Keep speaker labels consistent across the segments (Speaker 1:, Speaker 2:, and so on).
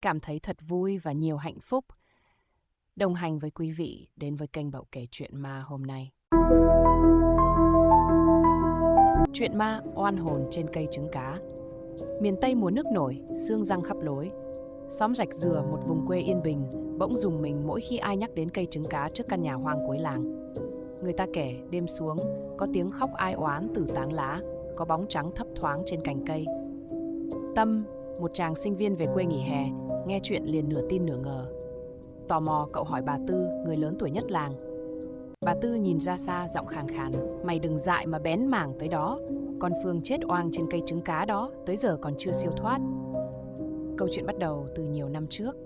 Speaker 1: cảm thấy thật vui và nhiều hạnh phúc đồng hành với quý vị đến với kênh Bậu Kể Chuyện Ma hôm nay. Chuyện ma oan hồn trên cây trứng cá. Miền Tây mùa nước nổi, sương giăng khắp lối. Xóm Rạch Dừa, một vùng quê yên bình, bỗng rùng mình mỗi khi ai nhắc đến cây trứng cá trước căn nhà hoang cuối làng. Người ta kể đêm xuống, có tiếng khóc ai oán từ tán lá, có bóng trắng thấp thoáng trên cành cây. Tâm, một chàng sinh viên về quê nghỉ hè, nghe chuyện liền nửa tin nửa ngờ. Tò mò cậu hỏi bà Tư, người lớn tuổi nhất làng. Bà Tư nhìn ra xa, giọng khàn khàn: "Mày đừng dại mà bén mảng tới đó. Con Phương chết oang trên cây trứng cá đó, tới giờ còn chưa siêu thoát." Câu chuyện bắt đầu từ nhiều năm trước.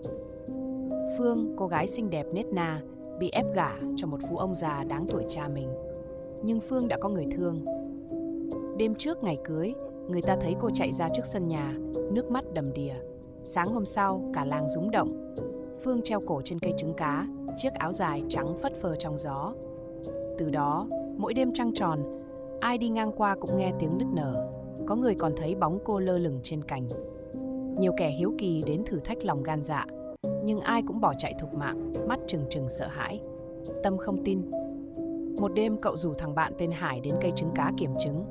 Speaker 1: Phương, cô gái xinh đẹp nết na, bị ép gả cho một phú ông già đáng tuổi cha mình. Nhưng Phương đã có người thương. Đêm trước ngày cưới, người ta thấy cô chạy ra trước sân nhà, nước mắt đầm đìa. Sáng hôm sau, cả làng rúng động. Phương treo cổ trên cây trứng cá, chiếc áo dài trắng phất phơ trong gió. Từ đó, mỗi đêm trăng tròn, ai đi ngang qua cũng nghe tiếng nức nở. Có người còn thấy bóng cô lơ lửng trên cành. Nhiều kẻ hiếu kỳ đến thử thách lòng gan dạ, nhưng ai cũng bỏ chạy thục mạng, mắt trừng trừng sợ hãi. Tâm không tin. Một đêm cậu rủ thằng bạn tên Hải đến cây trứng cá kiểm chứng.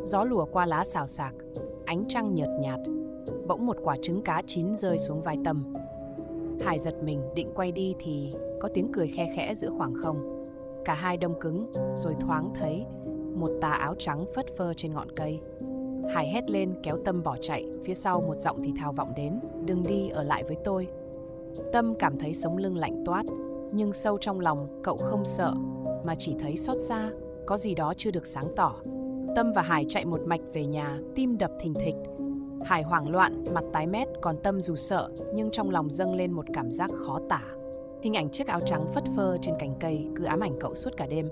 Speaker 1: Gió lùa qua lá xào xạc, ánh trăng nhợt nhạt. Bỗng một quả trứng cá chín rơi xuống vai Tâm. Hải giật mình định quay đi thì có tiếng cười khe khẽ giữa khoảng không. Cả hai đông cứng, rồi thoáng thấy một tà áo trắng phất phơ trên ngọn cây. Hải hét lên kéo Tâm bỏ chạy, phía sau một giọng thì thào vọng đến: "Đừng đi, ở lại với tôi." Tâm cảm thấy sống lưng lạnh toát, nhưng sâu trong lòng cậu không sợ, mà chỉ thấy xót xa, có gì đó chưa được sáng tỏ. Tâm và Hải chạy một mạch về nhà, tim đập thình thịch. Hải hoảng loạn, mặt tái mét, còn Tâm dù sợ nhưng trong lòng dâng lên một cảm giác khó tả. Hình ảnh chiếc áo trắng phất phơ trên cành cây cứ ám ảnh cậu suốt cả đêm.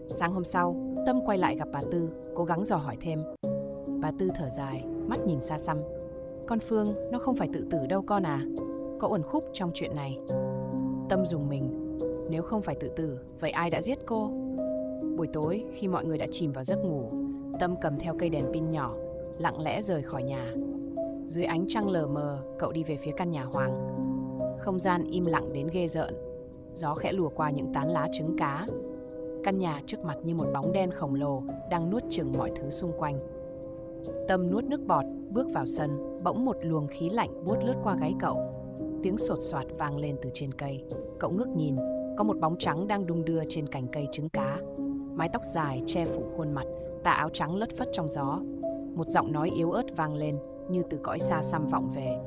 Speaker 1: Sáng hôm sau, Tâm quay lại gặp bà Tư, cố gắng dò hỏi thêm. Bà Tư thở dài, mắt nhìn xa xăm: "Con Phương, nó không phải tự tử đâu con à. Có uẩn khúc trong chuyện này." Tâm rùng mình. Nếu không phải tự tử, vậy ai đã giết cô? Buổi tối, khi mọi người đã chìm vào giấc ngủ, Tâm cầm theo cây đèn pin nhỏ, lặng lẽ rời khỏi nhà. Dưới ánh trăng lờ mờ, cậu đi về phía căn nhà hoang. Không gian im lặng đến ghê rợn. Gió khẽ lùa qua những tán lá trứng cá. Căn nhà trước mặt như một bóng đen khổng lồ đang nuốt chửng mọi thứ xung quanh. Tâm nuốt nước bọt, bước vào sân, bỗng một luồng khí lạnh buốt lướt qua gáy cậu. Tiếng sột soạt vang lên từ trên cây. Cậu ngước nhìn, có một bóng trắng đang đung đưa trên cành cây trứng cá. Mái tóc dài che phủ khuôn mặt, tà áo trắng lất phất trong gió. Một giọng nói yếu ớt vang lên, như từ cõi xa xăm vọng về: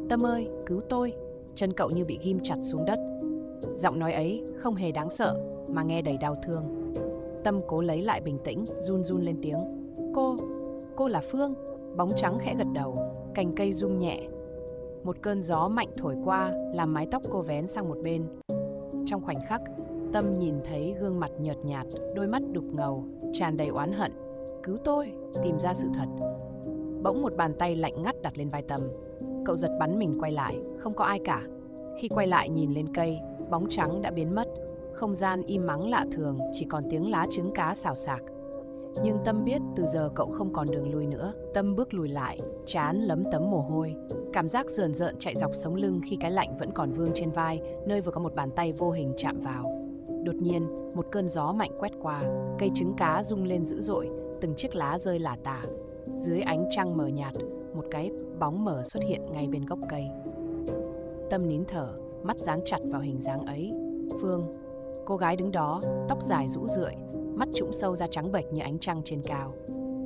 Speaker 1: "Tâm ơi, cứu tôi!" Chân cậu như bị ghim chặt xuống đất. Giọng nói ấy không hề đáng sợ, mà nghe đầy đau thương. Tâm cố lấy lại bình tĩnh, run run lên tiếng: Cô là Phương." Bóng trắng khẽ gật đầu, cành cây rung nhẹ. Một cơn gió mạnh thổi qua, làm mái tóc cô vén sang một bên. Trong khoảnh khắc, Tâm nhìn thấy gương mặt nhợt nhạt, đôi mắt đục ngầu, tràn đầy oán hận. "Cứu tôi, tìm ra sự thật." Bỗng một bàn tay lạnh ngắt đặt lên vai Tâm. Cậu giật bắn mình quay lại, không có ai cả. Khi quay lại nhìn lên cây, bóng trắng đã biến mất. Không gian im ắng lạ thường, chỉ còn tiếng lá trứng cá xào xạc. Nhưng Tâm biết từ giờ cậu không còn đường lui nữa. Tâm bước lùi lại, trán lấm tấm mồ hôi. Cảm giác rờn rợn chạy dọc sống lưng khi cái lạnh vẫn còn vương trên vai, nơi vừa có một bàn tay vô hình chạm vào. Đột nhiên, một cơn gió mạnh quét qua, cây trứng cá rung lên dữ dội, từng chiếc lá rơi lả tả. Dưới ánh trăng mờ nhạt, một cái bóng mờ xuất hiện ngay bên gốc cây. Tâm nín thở, mắt dán chặt vào hình dáng ấy. Phương, cô gái đứng đó, tóc dài rũ rượi, mắt trũng sâu ra trắng bệch như ánh trăng trên cao.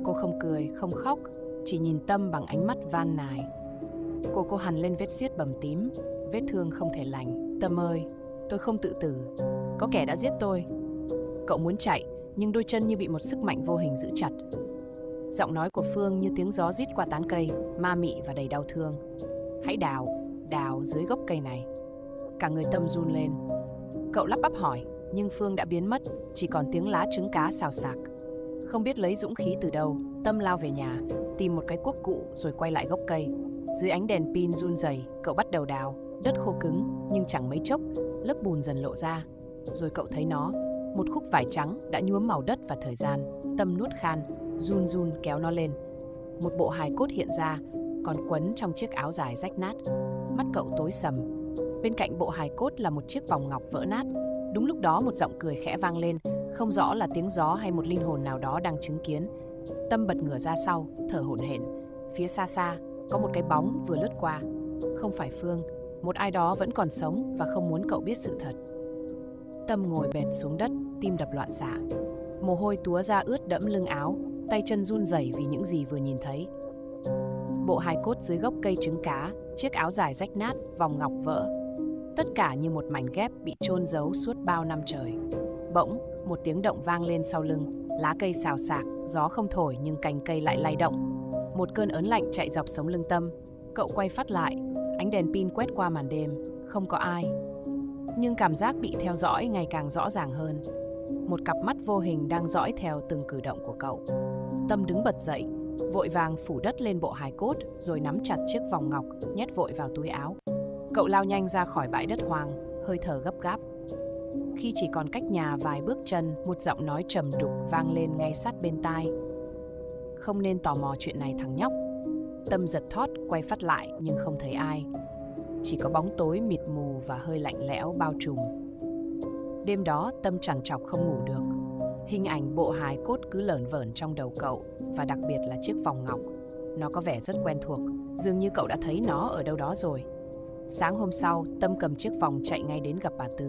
Speaker 1: Cô không cười, không khóc, chỉ nhìn Tâm bằng ánh mắt van nài. Cô hằn lên vết xiết bầm tím, vết thương không thể lành. "Tâm ơi, tôi không tự tử, có kẻ đã giết tôi." Cậu muốn chạy, nhưng đôi chân như bị một sức mạnh vô hình giữ chặt. Giọng nói của Phương như tiếng gió rít qua tán cây, ma mị và đầy đau thương. "Hãy đào dưới gốc cây này." Cả người Tâm run lên. Cậu lắp bắp hỏi, nhưng Phương đã biến mất, chỉ còn tiếng lá trứng cá xào xạc. Không biết lấy dũng khí từ đâu, Tâm lao về nhà, tìm một cái cuốc cụ rồi quay lại gốc cây. Dưới ánh đèn pin run rẩy, cậu bắt đầu đào. Đất khô cứng, nhưng chẳng mấy chốc, lớp bùn dần lộ ra. Rồi cậu thấy nó, một khúc vải trắng đã nhuốm màu đất và thời gian. Tâm nuốt khan, run run kéo nó lên. Một bộ hài cốt hiện ra, còn quấn trong chiếc áo dài rách nát. mắt cậu tối sầm. Bên cạnh bộ hài cốt là một chiếc vòng ngọc vỡ nát. Đúng lúc đó một giọng cười khẽ vang lên, không rõ là tiếng gió hay một linh hồn nào đó đang chứng kiến. Tâm bật ngửa ra sau, thở hổn hển. Phía xa xa, có một cái bóng vừa lướt qua. Không phải Phương, một ai đó vẫn còn sống và không muốn cậu biết sự thật. Tâm ngồi bệt xuống đất, tim đập loạn xạ. Mồ hôi túa ra ướt đẫm lưng áo, tay chân run rẩy vì những gì vừa nhìn thấy. Bộ hài cốt dưới gốc cây trứng cá, chiếc áo dài rách nát, vòng ngọc vỡ. Tất cả như một mảnh ghép bị chôn giấu suốt bao năm trời. Bỗng, một tiếng động vang lên sau lưng, lá cây xào xạc, gió không thổi nhưng cành cây lại lay động. Một cơn ớn lạnh chạy dọc sống lưng Tâm. Cậu quay phát lại, ánh đèn pin quét qua màn đêm, không có ai. Nhưng cảm giác bị theo dõi ngày càng rõ ràng hơn. Một cặp mắt vô hình đang dõi theo từng cử động của cậu. Tâm đứng bật dậy, vội vàng phủ đất lên bộ hài cốt rồi nắm chặt chiếc vòng ngọc, nhét vội vào túi áo. Cậu lao nhanh ra khỏi bãi đất hoang, hơi thở gấp gáp. Khi chỉ còn cách nhà vài bước chân, một giọng nói trầm đục vang lên ngay sát bên tai. Không nên tò mò chuyện này thằng nhóc. Tâm giật thót quay phát lại nhưng không thấy ai. Chỉ có bóng tối mịt mù và hơi lạnh lẽo bao trùm. Đêm đó Tâm trằn trọc không ngủ được. Hình ảnh bộ hài cốt cứ lởn vởn trong đầu cậu, và đặc biệt là chiếc vòng ngọc. Nó có vẻ rất quen thuộc, dường như cậu đã thấy nó ở đâu đó rồi. Sáng hôm sau, Tâm cầm chiếc vòng chạy ngay đến gặp bà Tư.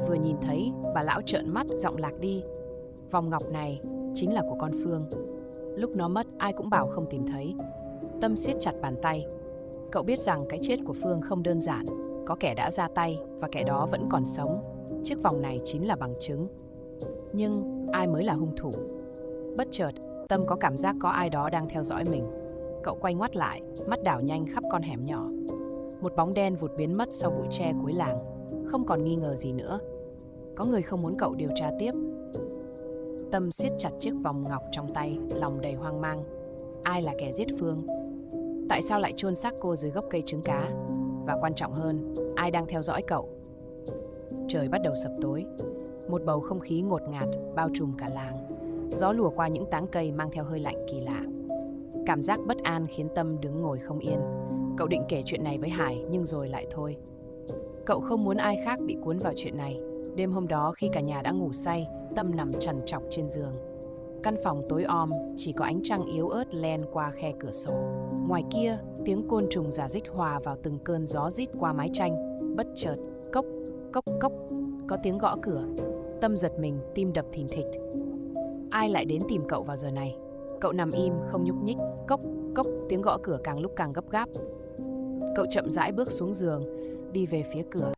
Speaker 1: Vừa nhìn thấy, bà lão trợn mắt giọng lạc đi. Vòng ngọc này chính là của con Phương. Lúc nó mất, ai cũng bảo không tìm thấy. Tâm siết chặt bàn tay. Cậu biết rằng cái chết của Phương không đơn giản. Có kẻ đã ra tay và kẻ đó vẫn còn sống. Chiếc vòng này chính là bằng chứng. Nhưng ai mới là hung thủ? Bất chợt, Tâm có cảm giác có ai đó đang theo dõi mình. Cậu quay ngoắt lại, mắt đảo nhanh khắp con hẻm nhỏ. Một bóng đen vụt biến mất sau bụi tre cuối làng. Không còn nghi ngờ gì nữa. Có người không muốn cậu điều tra tiếp. Tâm siết chặt chiếc vòng ngọc trong tay, lòng đầy hoang mang. Ai là kẻ giết Phương? Tại sao lại chôn xác cô dưới gốc cây trứng cá? Và quan trọng hơn, ai đang theo dõi cậu? Trời bắt đầu sập tối. Một bầu không khí ngột ngạt bao trùm cả làng. Gió lùa qua những tán cây mang theo hơi lạnh kỳ lạ. Cảm giác bất an khiến Tâm đứng ngồi không yên. Cậu định kể chuyện này với Hải nhưng rồi lại thôi. Cậu không muốn ai khác bị cuốn vào chuyện này. Đêm hôm đó khi cả nhà đã ngủ say, Tâm nằm trằn trọc trên giường. Căn phòng tối om, chỉ có ánh trăng yếu ớt len qua khe cửa sổ. Ngoài kia, tiếng côn trùng rả rích hòa vào từng cơn gió rít qua mái tranh. Bất chợt, cốc, cốc, cốc, có tiếng gõ cửa. Tâm giật mình, tim đập thình thịch. Ai lại đến tìm cậu vào giờ này? Cậu nằm im, không nhúc nhích. Cốc, cốc, tiếng gõ cửa càng lúc càng gấp gáp. Cậu chậm rãi bước xuống giường, đi về phía cửa.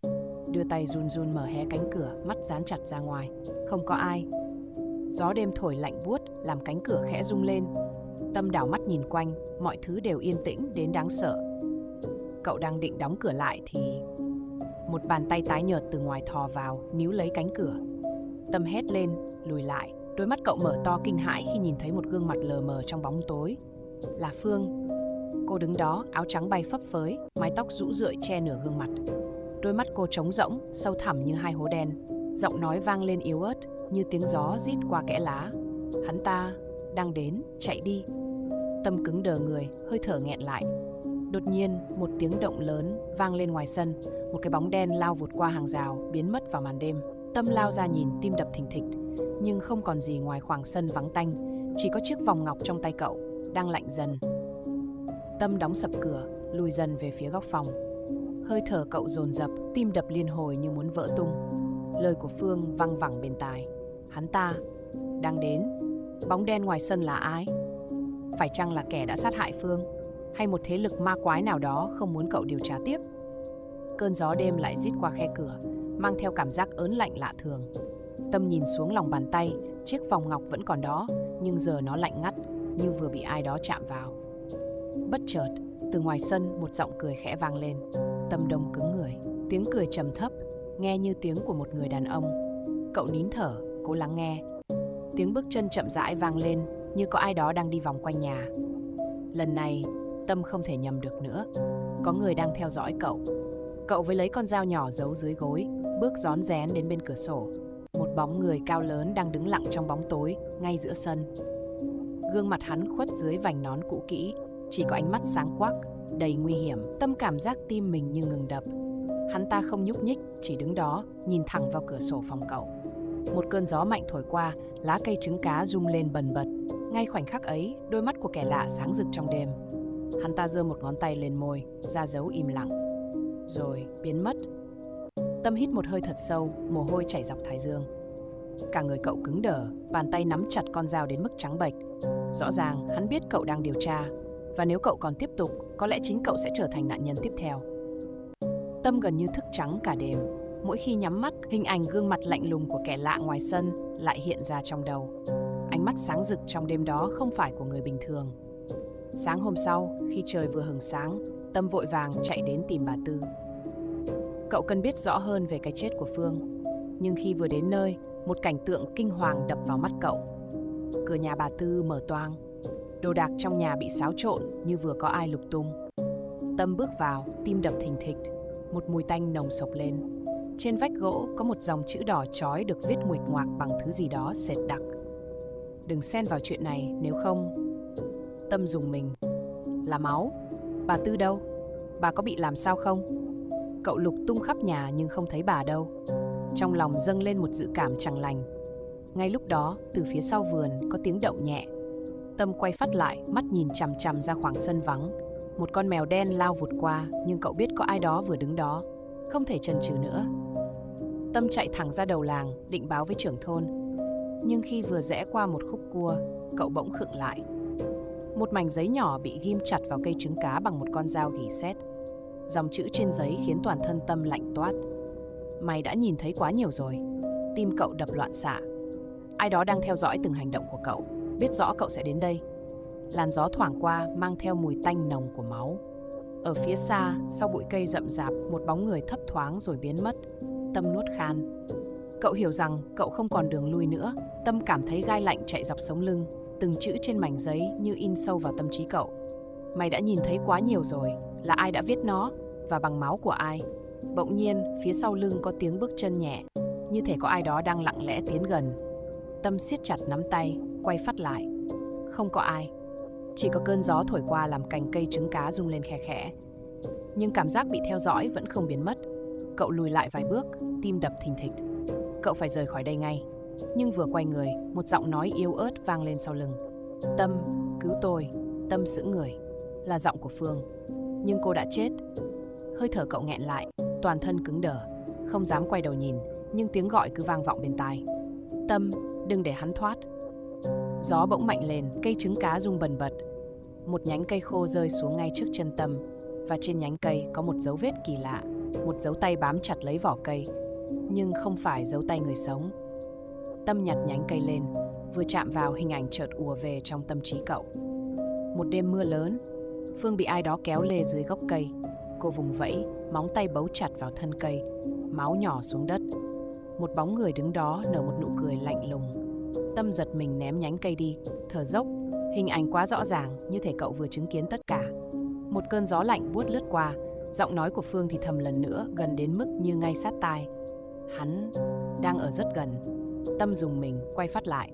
Speaker 1: Đưa tay run run mở hé cánh cửa, mắt dán chặt ra ngoài. Không có ai. Gió đêm thổi lạnh buốt, làm cánh cửa khẽ rung lên. Tâm đảo mắt nhìn quanh, mọi thứ đều yên tĩnh đến đáng sợ. Cậu đang định đóng cửa lại thì một bàn tay tái nhợt từ ngoài thò vào, níu lấy cánh cửa. Tâm hét lên, lùi lại. Đôi mắt cậu mở to kinh hãi khi nhìn thấy một gương mặt lờ mờ trong bóng tối. Là Phương. Cô đứng đó, áo trắng bay phấp phới, mái tóc rũ rượi che nửa gương mặt. Đôi mắt cô trống rỗng, sâu thẳm như hai hố đen. Giọng nói vang lên yếu ớt, như tiếng gió rít qua kẽ lá. Hắn ta đang đến, chạy đi. Tâm cứng đờ người, hơi thở nghẹn lại. Đột nhiên, một tiếng động lớn vang lên ngoài sân. Một cái bóng đen lao vụt qua hàng rào, biến mất vào màn đêm. Tâm lao ra nhìn, tim đập thình thịch. Nhưng không còn gì ngoài khoảng sân vắng tanh. Chỉ có chiếc vòng ngọc trong tay cậu, đang lạnh dần. Tâm đóng sập cửa, lùi dần về phía góc phòng. Hơi thở cậu dồn dập, tim đập liên hồi như muốn vỡ tung. Lời của Phương văng vẳng bên tai. Hắn ta đang đến. Bóng đen ngoài sân là ai? Phải chăng là kẻ đã sát hại Phương? Hay một thế lực ma quái nào đó không muốn cậu điều tra tiếp? Cơn gió đêm lại rít qua khe cửa, mang theo cảm giác ớn lạnh lạ thường. Tâm nhìn xuống lòng bàn tay, chiếc vòng ngọc vẫn còn đó, nhưng giờ nó lạnh ngắt, như vừa bị ai đó chạm vào. Bất chợt, từ ngoài sân một giọng cười khẽ vang lên. Tâm đông cứng người, tiếng cười trầm thấp, nghe như tiếng của một người đàn ông. Cậu nín thở, cố lắng nghe. Tiếng bước chân chậm rãi vang lên, như có ai đó đang đi vòng quanh nhà. Lần này, Tâm không thể nhầm được nữa. Có người đang theo dõi cậu. Cậu với lấy con dao nhỏ giấu dưới gối, bước rón rén đến bên cửa sổ. Một bóng người cao lớn đang đứng lặng trong bóng tối, ngay giữa sân. Gương mặt hắn khuất dưới vành nón cũ kỹ, chỉ có ánh mắt sáng quắc, đầy nguy hiểm. Tâm cảm giác tim mình như ngừng đập. Hắn ta không nhúc nhích, chỉ đứng đó, nhìn thẳng vào cửa sổ phòng cậu. Một cơn gió mạnh thổi qua, lá cây trứng cá rung lên bần bật. Ngay khoảnh khắc ấy, đôi mắt của kẻ lạ sáng rực trong đêm. Hắn ta giơ một ngón tay lên môi, ra dấu im lặng, rồi biến mất. Tâm hít một hơi thật sâu, mồ hôi chảy dọc thái dương. Cả người cậu cứng đờ, bàn tay nắm chặt con dao đến mức trắng bệch. Rõ ràng hắn biết cậu đang điều tra, và nếu cậu còn tiếp tục, có lẽ chính cậu sẽ trở thành nạn nhân tiếp theo. Tâm gần như thức trắng cả đêm. Mỗi khi nhắm mắt, hình ảnh gương mặt lạnh lùng của kẻ lạ ngoài sân lại hiện ra trong đầu. Ánh mắt sáng rực trong đêm đó không phải của người bình thường. Sáng hôm sau, khi trời vừa hừng sáng, Tâm vội vàng chạy đến tìm bà Tư. Cậu cần biết rõ hơn về cái chết của Phương. Nhưng khi vừa đến nơi, một cảnh tượng kinh hoàng đập vào mắt cậu. Cửa nhà bà Tư mở toang. Đồ đạc trong nhà bị xáo trộn như vừa có ai lục tung. Tâm bước vào, tim đập thình thịch. Một mùi tanh nồng sộc lên. Trên vách gỗ có một dòng chữ đỏ chói được viết nguệch ngoạc bằng thứ gì đó sệt đặc. Đừng xen vào chuyện này, nếu không... Tâm rùng mình. Là máu. Bà Tư đâu? Bà có bị làm sao không? Cậu lục tung khắp nhà nhưng không thấy bà đâu. Trong lòng dâng lên một dự cảm chẳng lành. Ngay lúc đó, từ phía sau vườn có tiếng động nhẹ. Tâm quay phắt lại, mắt nhìn chằm chằm ra khoảng sân vắng. Một con mèo đen lao vụt qua, nhưng cậu biết có ai đó vừa đứng đó. Không thể chần chừ nữa. Tâm chạy thẳng ra đầu làng, định báo với trưởng thôn. Nhưng khi vừa rẽ qua một khúc cua, cậu bỗng khựng lại. Một mảnh giấy nhỏ bị ghim chặt vào cây trứng cá bằng một con dao gỉ sét. Dòng chữ trên giấy khiến toàn thân Tâm lạnh toát. Mày đã nhìn thấy quá nhiều rồi. Tim cậu đập loạn xạ. Ai đó đang theo dõi từng hành động của cậu, biết rõ cậu sẽ đến đây. Làn gió thoảng qua mang theo mùi tanh nồng của máu. Ở phía xa, sau bụi cây rậm rạp, một bóng người thấp thoáng rồi biến mất. Tâm nuốt khan. Cậu hiểu rằng cậu không còn đường lui nữa. Tâm cảm thấy gai lạnh chạy dọc sống lưng. Từng chữ trên mảnh giấy như in sâu vào tâm trí cậu. Mày đã nhìn thấy quá nhiều rồi. Là ai đã viết nó? Và bằng máu của ai? Bỗng nhiên, phía sau lưng có tiếng bước chân nhẹ, như thể có ai đó đang lặng lẽ tiến gần. Tâm siết chặt nắm tay, quay phắt lại. Không có ai. Chỉ có cơn gió thổi qua làm cành cây trứng cá rung lên khe khẽ. Nhưng cảm giác bị theo dõi vẫn không biến mất. Cậu lùi lại vài bước, tim đập thình thịch. Cậu phải rời khỏi đây ngay. Nhưng vừa quay người, một giọng nói yếu ớt vang lên sau lưng. Tâm, cứu tôi. Tâm sững người. Là giọng của Phương. Nhưng cô đã chết. Hơi thở cậu nghẹn lại, toàn thân cứng đờ. Không dám quay đầu nhìn, nhưng tiếng gọi cứ vang vọng bên tai. Tâm, đừng để hắn thoát. Gió bỗng mạnh lên, cây trứng cá rung bần bật. Một nhánh cây khô rơi xuống ngay trước chân Tâm. Và trên nhánh cây có một dấu vết kỳ lạ. Một dấu tay bám chặt lấy vỏ cây. Nhưng không phải dấu tay người sống. Tâm nhặt nhánh cây lên. Vừa chạm vào, hình ảnh chợt ùa về trong tâm trí cậu. Một đêm mưa lớn, Phương bị ai đó kéo lê dưới gốc cây. Cô vùng vẫy, móng tay bấu chặt vào thân cây. Máu nhỏ xuống đất. Một bóng người đứng đó nở một nụ cười lạnh lùng. Tâm giật mình ném nhánh cây đi, thở dốc. Hình ảnh quá rõ ràng, như thể cậu vừa chứng kiến tất cả. Một cơn gió lạnh buốt lướt qua. Giọng nói của Phương thì thầm lần nữa, gần đến mức như ngay sát tai. Hắn đang ở rất gần. Tâm rùng mình, quay phát lại.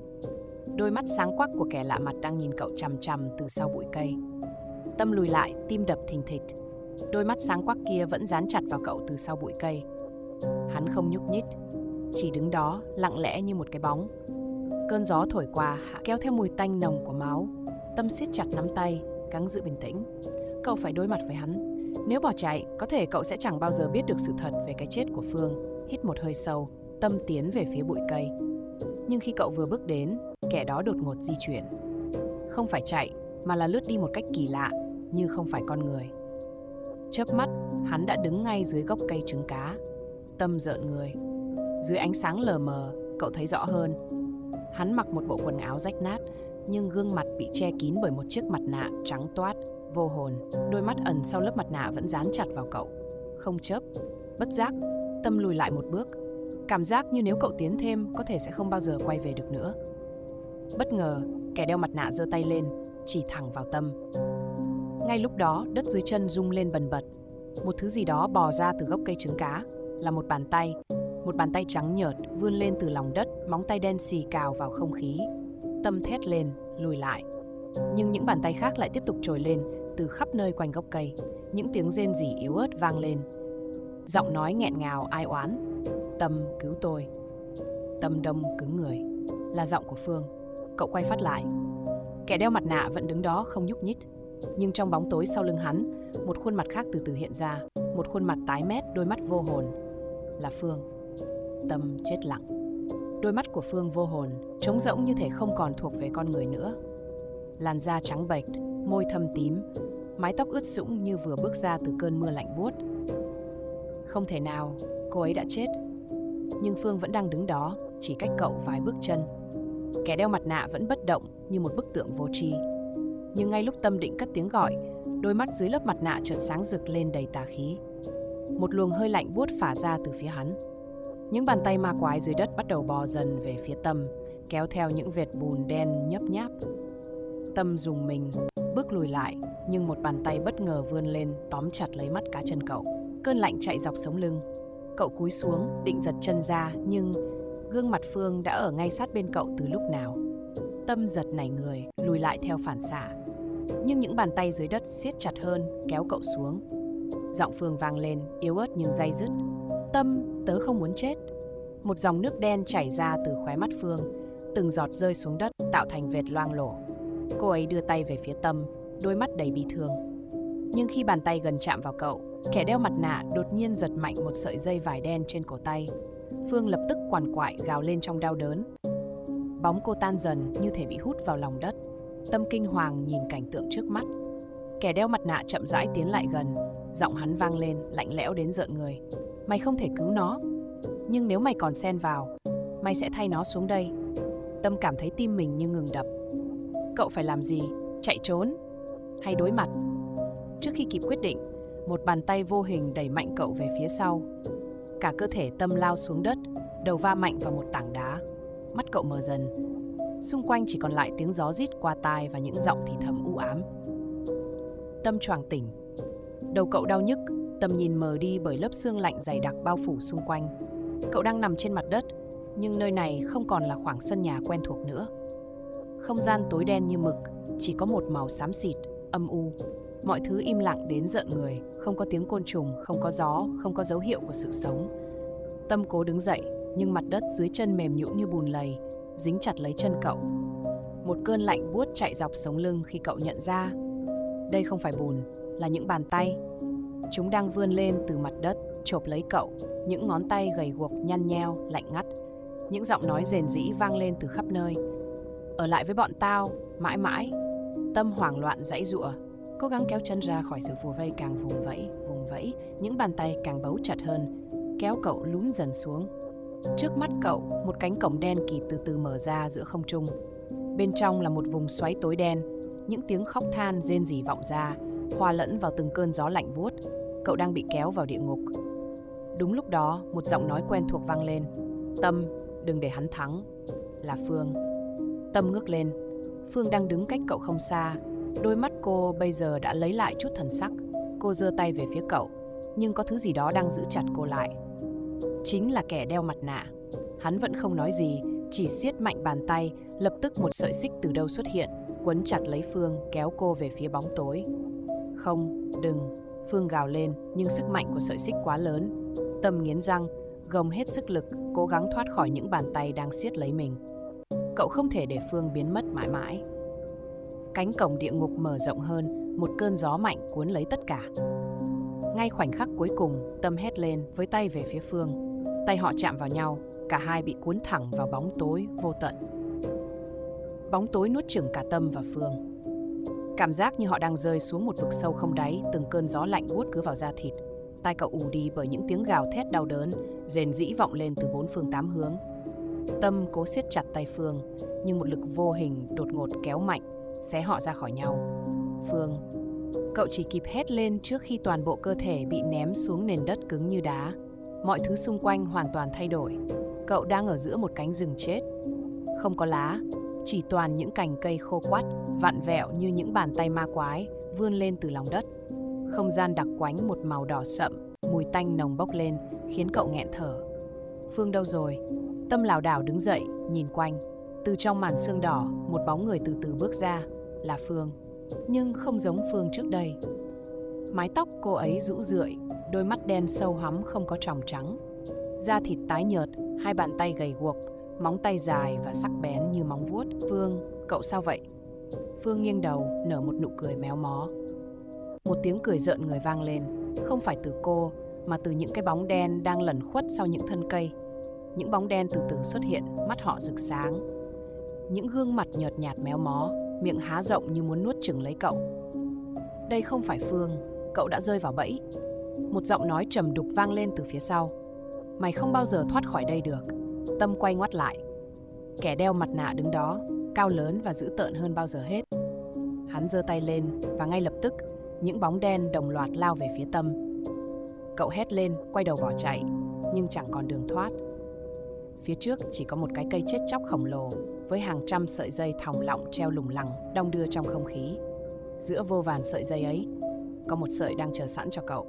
Speaker 1: Đôi mắt sáng quắc của kẻ lạ mặt đang nhìn cậu chằm chằm từ sau bụi cây. Tâm lùi lại, tim đập thình thịch. Đôi mắt sáng quắc kia vẫn dán chặt vào cậu từ sau bụi cây. Hắn không nhúc nhích, chỉ đứng đó lặng lẽ như một cái bóng. Cơn gió thổi qua kéo theo mùi tanh nồng của máu. Tâm siết chặt nắm tay, gắng giữ bình tĩnh. Cậu phải đối mặt với hắn. Nếu bỏ chạy, có thể cậu sẽ chẳng bao giờ biết được sự thật về cái chết của Phương. Hít một hơi sâu, Tâm tiến về phía bụi cây. Nhưng khi cậu vừa bước đến, kẻ đó đột ngột di chuyển. Không phải chạy, mà là lướt đi một cách kỳ lạ, như không phải con người. Chớp mắt, hắn đã đứng ngay dưới gốc cây trứng cá. Tâm rợn người. Dưới ánh sáng lờ mờ, cậu thấy rõ hơn. Hắn mặc một bộ quần áo rách nát, nhưng gương mặt bị che kín bởi một chiếc mặt nạ trắng toát, vô hồn. Đôi mắt ẩn sau lớp mặt nạ vẫn dán chặt vào cậu, không chớp. Bất giác, Tâm lùi lại một bước. Cảm giác như nếu cậu tiến thêm, có thể sẽ không bao giờ quay về được nữa. Bất ngờ, kẻ đeo mặt nạ giơ tay lên, chỉ thẳng vào Tâm. Ngay lúc đó, đất dưới chân rung lên bần bật. Một thứ gì đó bò ra từ gốc cây trứng cá, là một bàn tay. Một bàn tay trắng nhợt vươn lên từ lòng đất, móng tay đen xì cào vào không khí. Tâm thét lên, lùi lại. Nhưng những bàn tay khác lại tiếp tục trồi lên, từ khắp nơi quanh gốc cây. Những tiếng rên rỉ yếu ớt vang lên. Giọng nói nghẹn ngào ai oán. Tâm cứu tôi. Tâm Đông cứng người. Là giọng của Phương. Cậu quay phát lại. Kẻ đeo mặt nạ vẫn đứng đó không nhúc nhích. Nhưng trong bóng tối sau lưng hắn, một khuôn mặt khác từ từ hiện ra. Một khuôn mặt tái mét, đôi mắt vô hồn. Là Phương. Tâm chết lặng. Đôi mắt của Phương vô hồn, trống rỗng như thể không còn thuộc về con người nữa. Làn da trắng bệch, môi thâm tím, mái tóc ướt sũng như vừa bước ra từ cơn mưa lạnh buốt. Không thể nào, cô ấy đã chết. Nhưng Phương vẫn đang đứng đó, chỉ cách cậu vài bước chân. Kẻ đeo mặt nạ vẫn bất động như một bức tượng vô tri. Nhưng ngay lúc Tâm định cất tiếng gọi, đôi mắt dưới lớp mặt nạ chợt sáng rực lên đầy tà khí. Một luồng hơi lạnh buốt phả ra từ phía hắn. Những bàn tay ma quái dưới đất bắt đầu bò dần về phía Tâm, kéo theo những vệt bùn đen nhấp nháp. Tâm rùng mình, bước lùi lại, nhưng một bàn tay bất ngờ vươn lên tóm chặt lấy mắt cá chân cậu. Cơn lạnh chạy dọc sống lưng. Cậu cúi xuống, định giật chân ra, nhưng gương mặt Phương đã ở ngay sát bên cậu từ lúc nào. Tâm giật nảy người, lùi lại theo phản xạ. Nhưng những bàn tay dưới đất siết chặt hơn, kéo cậu xuống. Giọng Phương vang lên, yếu ớt nhưng day dứt. Tâm, tớ không muốn chết. Một dòng nước đen chảy ra từ khóe mắt Phương, từng giọt rơi xuống đất tạo thành vệt loang lổ. Cô ấy đưa tay về phía Tâm, đôi mắt đầy bi thương. Nhưng khi bàn tay gần chạm vào cậu, kẻ đeo mặt nạ đột nhiên giật mạnh một sợi dây vải đen trên cổ tay. Phương lập tức quằn quại gào lên trong đau đớn. Bóng cô tan dần như thể bị hút vào lòng đất. Tâm kinh hoàng nhìn cảnh tượng trước mắt. Kẻ đeo mặt nạ chậm rãi tiến lại gần. Giọng hắn vang lên, lạnh lẽo đến rợn người. Mày không thể cứu nó. Nhưng nếu mày còn xen vào, mày sẽ thay nó xuống đây. Tâm cảm thấy tim mình như ngừng đập. Cậu phải làm gì? Chạy trốn? Hay đối mặt? Trước khi kịp quyết định, một bàn tay vô hình đẩy mạnh cậu về phía sau. Cả cơ thể Tâm lao xuống đất, đầu va mạnh vào một tảng đá. Mắt cậu mờ dần. Xung quanh chỉ còn lại tiếng gió rít qua tai và những giọng thì thầm u ám. Tâm choàng tỉnh. Đầu cậu đau nhức, tầm nhìn mờ đi bởi lớp sương lạnh dày đặc bao phủ xung quanh. Cậu đang nằm trên mặt đất, nhưng nơi này không còn là khoảng sân nhà quen thuộc nữa. Không gian tối đen như mực, chỉ có một màu xám xịt, âm u. Mọi thứ im lặng đến rợn người, không có tiếng côn trùng, không có gió, không có dấu hiệu của sự sống. Tâm cố đứng dậy, nhưng mặt đất dưới chân mềm nhũn như bùn lầy, dính chặt lấy chân cậu. Một cơn lạnh buốt chạy dọc sống lưng khi cậu nhận ra. Đây không phải bùn, là những bàn tay. Chúng đang vươn lên từ mặt đất, chộp lấy cậu, những ngón tay gầy guộc nhăn nheo, lạnh ngắt. Những giọng nói rền rĩ vang lên từ khắp nơi. Ở lại với bọn tao, mãi mãi. Tâm hoảng loạn giãy giụa, cố gắng kéo chân ra khỏi sự phù vây, càng vùng vẫy, những bàn tay càng bấu chặt hơn, kéo cậu lún dần xuống. Trước mắt cậu, một cánh cổng đen kịt từ từ mở ra giữa không trung. Bên trong là một vùng xoáy tối đen, những tiếng khóc than rên rỉ vọng ra, hòa lẫn vào từng cơn gió lạnh buốt. Cậu đang bị kéo vào địa ngục. Đúng lúc đó, một giọng nói quen thuộc vang lên. Tâm, đừng để hắn thắng. Là Phương. Tâm ngước lên. Phương đang đứng cách cậu không xa. Đôi mắt cô bây giờ đã lấy lại chút thần sắc. Cô giơ tay về phía cậu, nhưng có thứ gì đó đang giữ chặt cô lại. Chính là kẻ đeo mặt nạ. Hắn vẫn không nói gì, chỉ siết mạnh bàn tay. Lập tức một sợi xích từ đâu xuất hiện, quấn chặt lấy Phương, kéo cô về phía bóng tối. Không, đừng. Phương gào lên, nhưng sức mạnh của sợi xích quá lớn. Tâm nghiến răng, gồng hết sức lực, cố gắng thoát khỏi những bàn tay đang siết lấy mình. Cậu không thể để Phương biến mất mãi mãi. Cánh cổng địa ngục mở rộng hơn, một cơn gió mạnh cuốn lấy tất cả. Ngay khoảnh khắc cuối cùng, Tâm hét lên với tay về phía Phương. Tay họ chạm vào nhau, cả hai bị cuốn thẳng vào bóng tối vô tận. Bóng tối nuốt chửng cả Tâm và Phương. Cảm giác như họ đang rơi xuống một vực sâu không đáy, từng cơn gió lạnh buốt cứ vào da thịt. Tai cậu ù đi bởi những tiếng gào thét đau đớn, rền rĩ vọng lên từ bốn phương tám hướng. Tâm cố siết chặt tay Phương, nhưng một lực vô hình đột ngột kéo mạnh, xé họ ra khỏi nhau. Phương, cậu chỉ kịp hét lên trước khi toàn bộ cơ thể bị ném xuống nền đất cứng như đá. Mọi thứ xung quanh hoàn toàn thay đổi. Cậu đang ở giữa một cánh rừng chết. Không có lá, chỉ toàn những cành cây khô quắt, vặn vẹo như những bàn tay ma quái, vươn lên từ lòng đất. Không gian đặc quánh một màu đỏ sậm, mùi tanh nồng bốc lên, khiến cậu nghẹn thở. Phương đâu rồi? Tâm lảo đảo đứng dậy, nhìn quanh. Từ trong màn sương đỏ, một bóng người từ từ bước ra. Là Phương. nhưng không giống Phương trước đây. Mái tóc cô ấy rũ rượi, đôi mắt đen sâu hoắm không có tròng trắng. Da thịt tái nhợt, hai bàn tay gầy guộc, móng tay dài và sắc bén như móng vuốt. Phương, cậu sao vậy? Phương nghiêng đầu, nở một nụ cười méo mó. Một tiếng cười rợn người vang lên, không phải từ cô, mà từ những cái bóng đen đang lẩn khuất sau những thân cây. Những bóng đen từ từ xuất hiện, mắt họ rực sáng. Những gương mặt nhợt nhạt méo mó, miệng há rộng như muốn nuốt chửng lấy cậu. Đây không phải Phương, cậu đã rơi vào bẫy. Một giọng nói trầm đục vang lên từ phía sau. Mày không bao giờ thoát khỏi đây được. Tâm quay ngoắt lại. Kẻ đeo mặt nạ đứng đó, cao lớn và dữ tợn hơn bao giờ hết. Hắn giơ tay lên và ngay lập tức, những bóng đen đồng loạt lao về phía Tâm. Cậu hét lên, quay đầu bỏ chạy, nhưng chẳng còn đường thoát. Phía trước chỉ có một cái cây chết chóc khổng lồ, với hàng trăm sợi dây thòng lọng treo lủng lẳng, đong đưa trong không khí. Giữa vô vàn sợi dây ấy, có một sợi đang chờ sẵn cho cậu.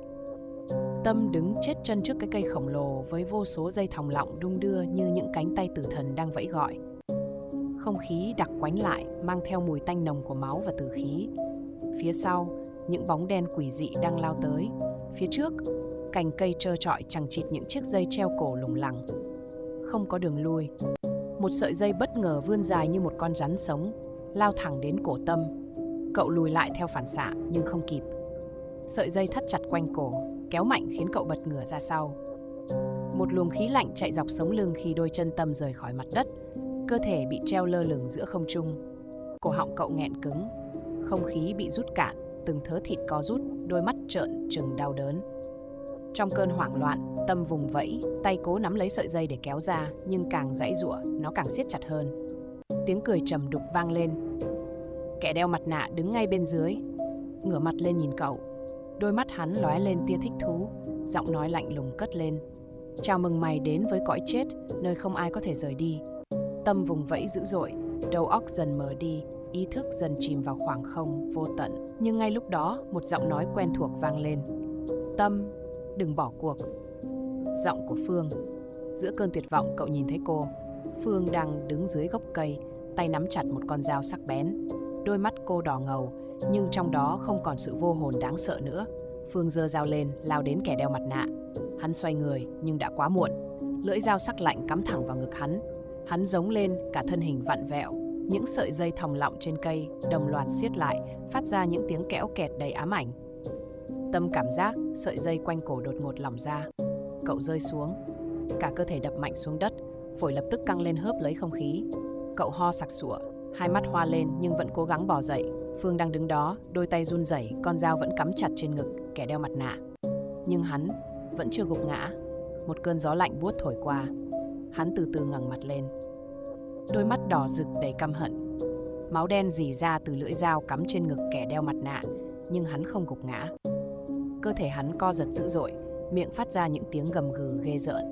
Speaker 1: Tâm đứng chết chân trước cái cây khổng lồ với vô số dây thòng lọng đung đưa như những cánh tay tử thần đang vẫy gọi. Không khí đặc quánh lại, mang theo mùi tanh nồng của máu và tử khí. Phía sau, những bóng đen quỷ dị đang lao tới. Phía trước, cành cây trơ trọi chằng chịt những chiếc dây treo cổ lủng lẳng. Không có đường lui. Một sợi dây bất ngờ vươn dài như một con rắn sống, lao thẳng đến cổ Tâm. Cậu lùi lại theo phản xạ nhưng không kịp. Sợi dây thắt chặt quanh cổ, kéo mạnh khiến cậu bật ngửa ra sau. Một luồng khí lạnh chạy dọc sống lưng khi đôi chân Tâm rời khỏi mặt đất. Cơ thể bị treo lơ lửng giữa không trung. Cổ họng cậu nghẹn cứng. Không khí bị rút cạn, từng thớ thịt co rút, đôi mắt trợn trừng đau đớn. Trong cơn hoảng loạn, Tâm vùng vẫy, tay cố nắm lấy sợi dây để kéo ra, nhưng càng giãy giụa, nó càng siết chặt hơn. Tiếng cười trầm đục vang lên. Kẻ đeo mặt nạ đứng ngay bên dưới, ngửa mặt lên nhìn cậu. Đôi mắt hắn lóe lên tia thích thú, giọng nói lạnh lùng cất lên. Chào mừng mày đến với cõi chết, nơi không ai có thể rời đi. Tâm vùng vẫy dữ dội, đầu óc dần mờ đi, ý thức dần chìm vào khoảng không vô tận. Nhưng ngay lúc đó, một giọng nói quen thuộc vang lên. Tâm, đừng bỏ cuộc. Giọng của Phương. Giữa cơn tuyệt vọng, cậu nhìn thấy cô. Phương đang đứng dưới gốc cây, tay nắm chặt một con dao sắc bén. Đôi mắt cô đỏ ngầu, nhưng trong đó không còn sự vô hồn đáng sợ nữa. Phương giơ dao lên, lao đến kẻ đeo mặt nạ. Hắn xoay người, nhưng đã quá muộn. Lưỡi dao sắc lạnh cắm thẳng vào ngực hắn. Hắn giống lên, cả thân hình vặn vẹo. Những sợi dây thòng lọng trên cây đồng loạt siết lại, phát ra những tiếng kẽo kẹt đầy ám ảnh. Tâm cảm giác sợi dây quanh cổ đột ngột lỏng ra. Cậu rơi xuống. Cả cơ thể đập mạnh xuống đất, phổi lập tức căng lên hớp lấy không khí. Cậu ho sặc sụa, hai mắt hoa lên nhưng vẫn cố gắng bò dậy. Phương đang đứng đó, đôi tay run rẩy, con dao vẫn cắm chặt trên ngực kẻ đeo mặt nạ. Nhưng hắn vẫn chưa gục ngã. Một cơn gió lạnh buốt thổi qua. Hắn từ từ ngẩng mặt lên. Đôi mắt đỏ rực đầy căm hận. Máu đen rỉ ra từ lưỡi dao cắm trên ngực kẻ đeo mặt nạ, nhưng hắn không gục ngã. Cơ thể hắn co giật dữ dội, miệng phát ra những tiếng gầm gừ ghê rợn.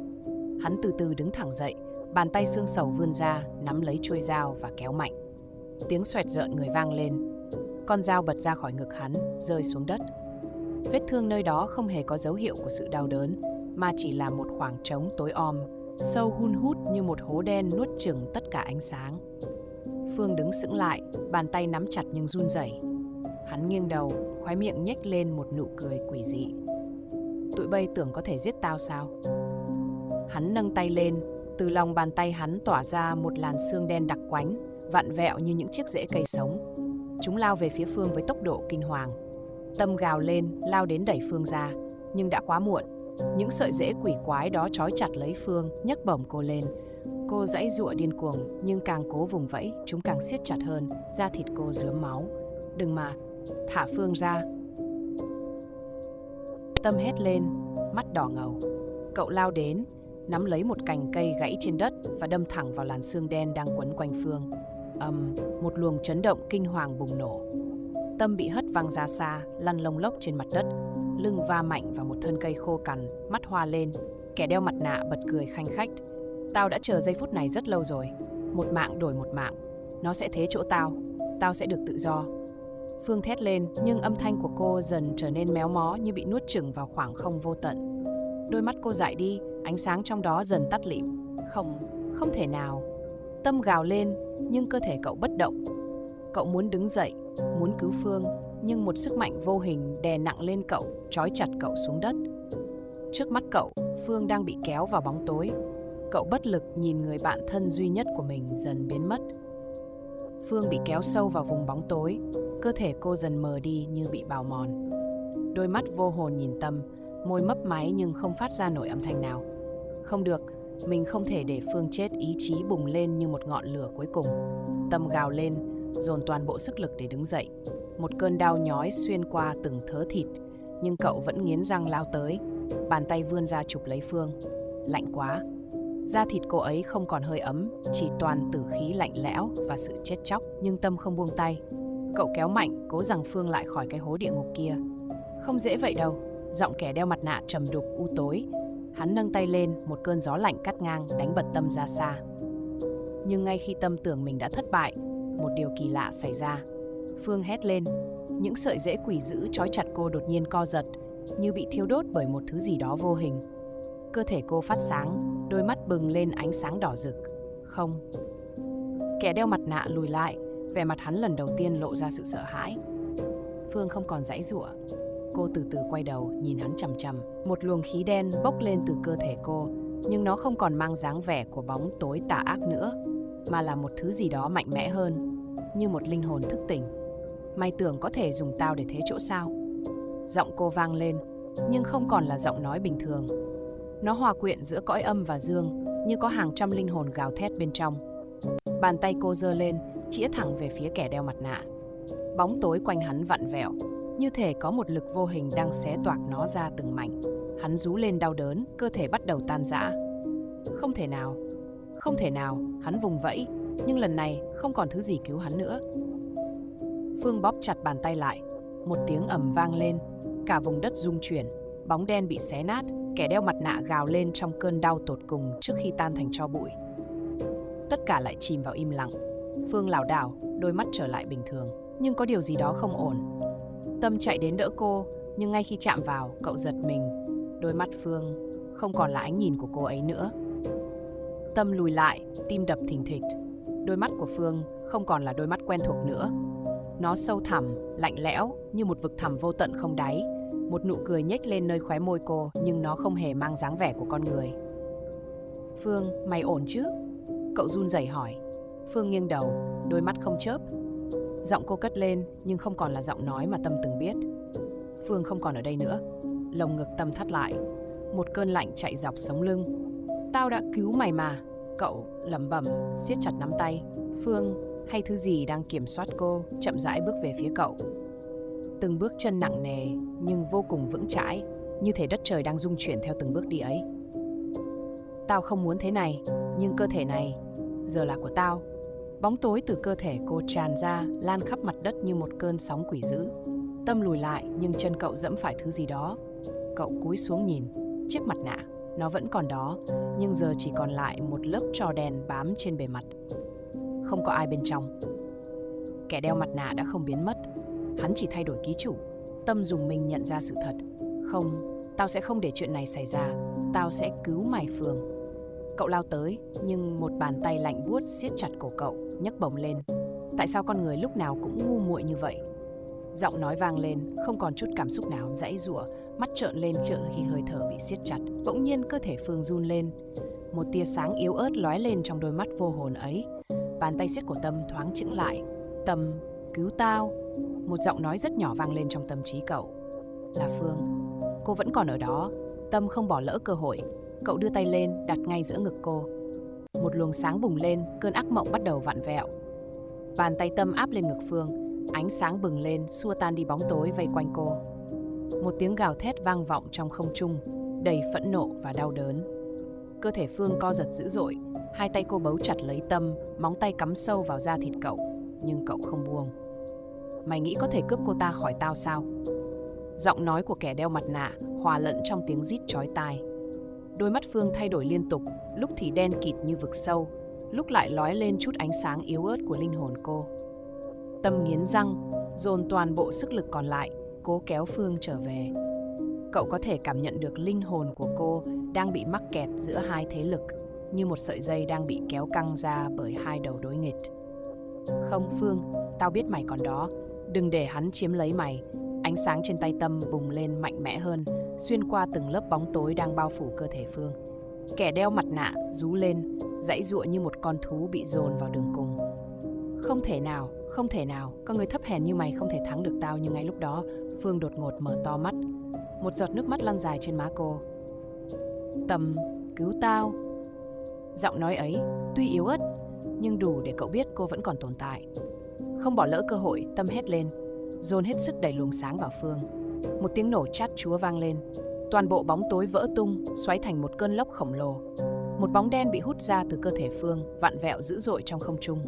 Speaker 1: Hắn từ từ đứng thẳng dậy, bàn tay xương sầu vươn ra, nắm lấy chuôi dao và kéo mạnh. Tiếng xoẹt rợn người vang lên. Con dao bật ra khỏi ngực hắn, rơi xuống đất. Vết thương nơi đó không hề có dấu hiệu của sự đau đớn, mà chỉ là một khoảng trống tối om, sâu hun hút như một hố đen nuốt chửng tất cả ánh sáng. Phương đứng sững lại, bàn tay nắm chặt nhưng run rẩy. Hắn nghiêng đầu, khóe miệng nhếch lên một nụ cười quỷ dị. Tụi bay tưởng có thể giết tao sao? Hắn nâng tay lên, từ lòng bàn tay hắn tỏa ra một làn xương đen đặc quánh, vặn vẹo như những chiếc rễ cây sống. Chúng lao về phía Phương với tốc độ kinh hoàng. Tâm gào lên, lao đến đẩy Phương ra, nhưng đã quá muộn. Những sợi rễ quỷ quái đó trói chặt lấy Phương, nhấc bổng cô lên. Cô giãy giụa điên cuồng, nhưng càng cố vùng vẫy, chúng càng siết chặt hơn, da thịt cô rướm máu. Đừng mà, thả Phương ra. Tâm hét lên, mắt đỏ ngầu. Cậu lao đến, nắm lấy một cành cây gãy trên đất và đâm thẳng vào làn xương đen đang quấn quanh Phương. Một luồng chấn động kinh hoàng bùng nổ. Tâm bị hất văng ra xa, lăn lông lốc trên mặt đất, lưng va mạnh vào một thân cây khô cằn, mắt hoa lên. Kẻ đeo mặt nạ bật cười khanh khách. Tao đã chờ giây phút này rất lâu rồi. Một mạng đổi một mạng. Nó sẽ thế chỗ tao. Tao sẽ được tự do. Phương thét lên, nhưng âm thanh của cô dần trở nên méo mó như bị nuốt chửng vào khoảng không vô tận. Đôi mắt cô dại đi, ánh sáng trong đó dần tắt lịm. Không thể nào. Tâm gào lên, nhưng cơ thể cậu bất động. Cậu muốn đứng dậy, muốn cứu Phương, nhưng một sức mạnh vô hình đè nặng lên cậu, trói chặt cậu xuống đất. Trước mắt cậu, Phương đang bị kéo vào bóng tối. Cậu bất lực nhìn người bạn thân duy nhất của mình dần biến mất. Phương bị kéo sâu vào vùng bóng tối, cơ thể cô dần mờ đi như bị bào mòn. Đôi mắt vô hồn nhìn Tâm, môi mấp máy nhưng không phát ra nổi âm thanh nào. Không được, mình không thể để Phương chết, ý chí bùng lên như một ngọn lửa cuối cùng. Tâm gào lên, dồn toàn bộ sức lực để đứng dậy. Một cơn đau nhói xuyên qua từng thớ thịt, nhưng cậu vẫn nghiến răng lao tới. Bàn tay vươn ra chụp lấy Phương. Lạnh quá. Da thịt cô ấy không còn hơi ấm, chỉ toàn tử khí lạnh lẽo và sự chết chóc. Nhưng Tâm không buông tay. Cậu kéo mạnh, cố rằng Phương lại khỏi cái hố địa ngục kia. Không dễ vậy đâu. Giọng kẻ đeo mặt nạ trầm đục u tối. Hắn nâng tay lên, một cơn gió lạnh cắt ngang, đánh bật Tâm ra xa. Nhưng ngay khi Tâm tưởng mình đã thất bại, một điều kỳ lạ xảy ra. Phương hét lên. Những sợi rễ quỷ dữ trói chặt cô đột nhiên co giật, như bị thiêu đốt bởi một thứ gì đó vô hình. Cơ thể cô phát sáng, đôi mắt bừng lên ánh sáng đỏ rực. Không. Kẻ đeo mặt nạ lùi lại, vẻ mặt hắn lần đầu tiên lộ ra sự sợ hãi. Phương không còn giãy giụa. Cô từ từ quay đầu, nhìn hắn chằm chằm. Một luồng khí đen bốc lên từ cơ thể cô, nhưng nó không còn mang dáng vẻ của bóng tối tà ác nữa, mà là một thứ gì đó mạnh mẽ hơn, như một linh hồn thức tỉnh. Mày tưởng có thể dùng tao để thế chỗ sao? Giọng cô vang lên, nhưng không còn là giọng nói bình thường. Nó hòa quyện giữa cõi âm và dương, như có hàng trăm linh hồn gào thét bên trong. Bàn tay cô giơ lên, chĩa thẳng về phía kẻ đeo mặt nạ. Bóng tối quanh hắn vặn vẹo, như thể có một lực vô hình đang xé toạc nó ra từng mảnh. Hắn rú lên đau đớn, cơ thể bắt đầu tan rã. Không thể nào, không thể nào, hắn vùng vẫy, nhưng lần này không còn thứ gì cứu hắn nữa. Phương bóp chặt bàn tay lại, một tiếng ầm vang lên, cả vùng đất rung chuyển, bóng đen bị xé nát, kẻ đeo mặt nạ gào lên trong cơn đau tột cùng trước khi tan thành tro bụi. Tất cả lại chìm vào im lặng. Phương lảo đảo, đôi mắt trở lại bình thường, nhưng có điều gì đó không ổn. Tâm chạy đến đỡ cô, nhưng ngay khi chạm vào, cậu giật mình. Đôi mắt Phương không còn là ánh nhìn của cô ấy nữa. Tâm lùi lại, tim đập thình thịch. Đôi mắt của Phương không còn là đôi mắt quen thuộc nữa. Nó sâu thẳm, lạnh lẽo, như một vực thẳm vô tận không đáy. Một nụ cười nhếch lên nơi khóe môi cô, nhưng nó không hề mang dáng vẻ của con người. Phương, mày ổn chứ? Cậu run rẩy hỏi. Phương nghiêng đầu, đôi mắt không chớp. Giọng cô cất lên, nhưng không còn là giọng nói mà Tâm từng biết. Phương không còn ở đây nữa. Lồng ngực Tâm thắt lại. Một cơn lạnh chạy dọc sống lưng. Tao đã cứu mày mà. Cậu lẩm bẩm, siết chặt nắm tay. Phương, hay thứ gì đang kiểm soát cô, chậm rãi bước về phía cậu. Từng bước chân nặng nề, nhưng vô cùng vững chãi, như thể đất trời đang rung chuyển theo từng bước đi ấy. Tao không muốn thế này, nhưng cơ thể này giờ là của tao. Bóng tối từ cơ thể cô tràn ra, lan khắp mặt đất như một cơn sóng quỷ dữ. Tâm lùi lại, nhưng chân cậu dẫm phải thứ gì đó. Cậu cúi xuống nhìn, chiếc mặt nạ, nó vẫn còn đó, nhưng giờ chỉ còn lại một lớp tro đen bám trên bề mặt. Không có ai bên trong. Kẻ đeo mặt nạ đã không biến mất, hắn chỉ thay đổi ký chủ. Tâm dùng mình nhận ra sự thật. Không, tao sẽ không để chuyện này xảy ra. Tao sẽ cứu mày Phương. Cậu lao tới, nhưng một bàn tay lạnh buốt siết chặt cổ cậu, nhấc bổng lên. Tại sao con người lúc nào cũng ngu muội như vậy? Giọng nói vang lên, không còn chút cảm xúc nào, giãy giụa, mắt trợn lên khi hơi thở bị siết chặt. Bỗng nhiên cơ thể Phương run lên. Một tia sáng yếu ớt lóe lên trong đôi mắt vô hồn ấy. Bàn tay siết của Tâm thoáng chững lại. Tâm, cứu tao. Một giọng nói rất nhỏ vang lên trong tâm trí cậu. Là Phương. Cô vẫn còn ở đó. Tâm không bỏ lỡ cơ hội. Cậu đưa tay lên, đặt ngay giữa ngực cô. Một luồng sáng bùng lên, cơn ác mộng bắt đầu vặn vẹo. Bàn tay Tâm áp lên ngực Phương, ánh sáng bừng lên, xua tan đi bóng tối vây quanh cô. Một tiếng gào thét vang vọng trong không trung, đầy phẫn nộ và đau đớn. Cơ thể Phương co giật dữ dội, hai tay cô bấu chặt lấy Tâm, móng tay cắm sâu vào da thịt cậu, nhưng cậu không buông. Mày nghĩ có thể cướp cô ta khỏi tao sao? Giọng nói của kẻ đeo mặt nạ hòa lẫn trong tiếng rít chói tai. Đôi mắt Phương thay đổi liên tục, lúc thì đen kịt như vực sâu, lúc lại lóe lên chút ánh sáng yếu ớt của linh hồn cô. Tâm nghiến răng, dồn toàn bộ sức lực còn lại, cố kéo Phương trở về. Cậu có thể cảm nhận được linh hồn của cô đang bị mắc kẹt giữa hai thế lực, như một sợi dây đang bị kéo căng ra bởi hai đầu đối nghịch. Không Phương, Tao biết mày còn đó. Đừng để hắn chiếm lấy mày. Ánh sáng trên tay Tâm bùng lên mạnh mẽ hơn, xuyên qua từng lớp bóng tối đang bao phủ cơ thể Phương. Kẻ đeo mặt nạ rú lên, giãy giụa như một con thú bị dồn vào đường cùng. Không thể nào, không thể nào, con người thấp hèn như mày không thể thắng được tao. Nhưng ngay lúc đó, Phương đột ngột mở to mắt. Một giọt nước mắt lăn dài trên má cô. Tâm, cứu tao. Giọng nói ấy, tuy yếu ớt, nhưng đủ để cậu biết cô vẫn còn tồn tại. Không bỏ lỡ cơ hội, Tâm hét lên, dồn hết sức đẩy luồng sáng vào Phương. Một tiếng nổ chát chúa vang lên. Toàn bộ bóng tối vỡ tung, xoáy thành một cơn lốc khổng lồ. Một bóng đen bị hút ra từ cơ thể Phương, vặn vẹo dữ dội trong không trung.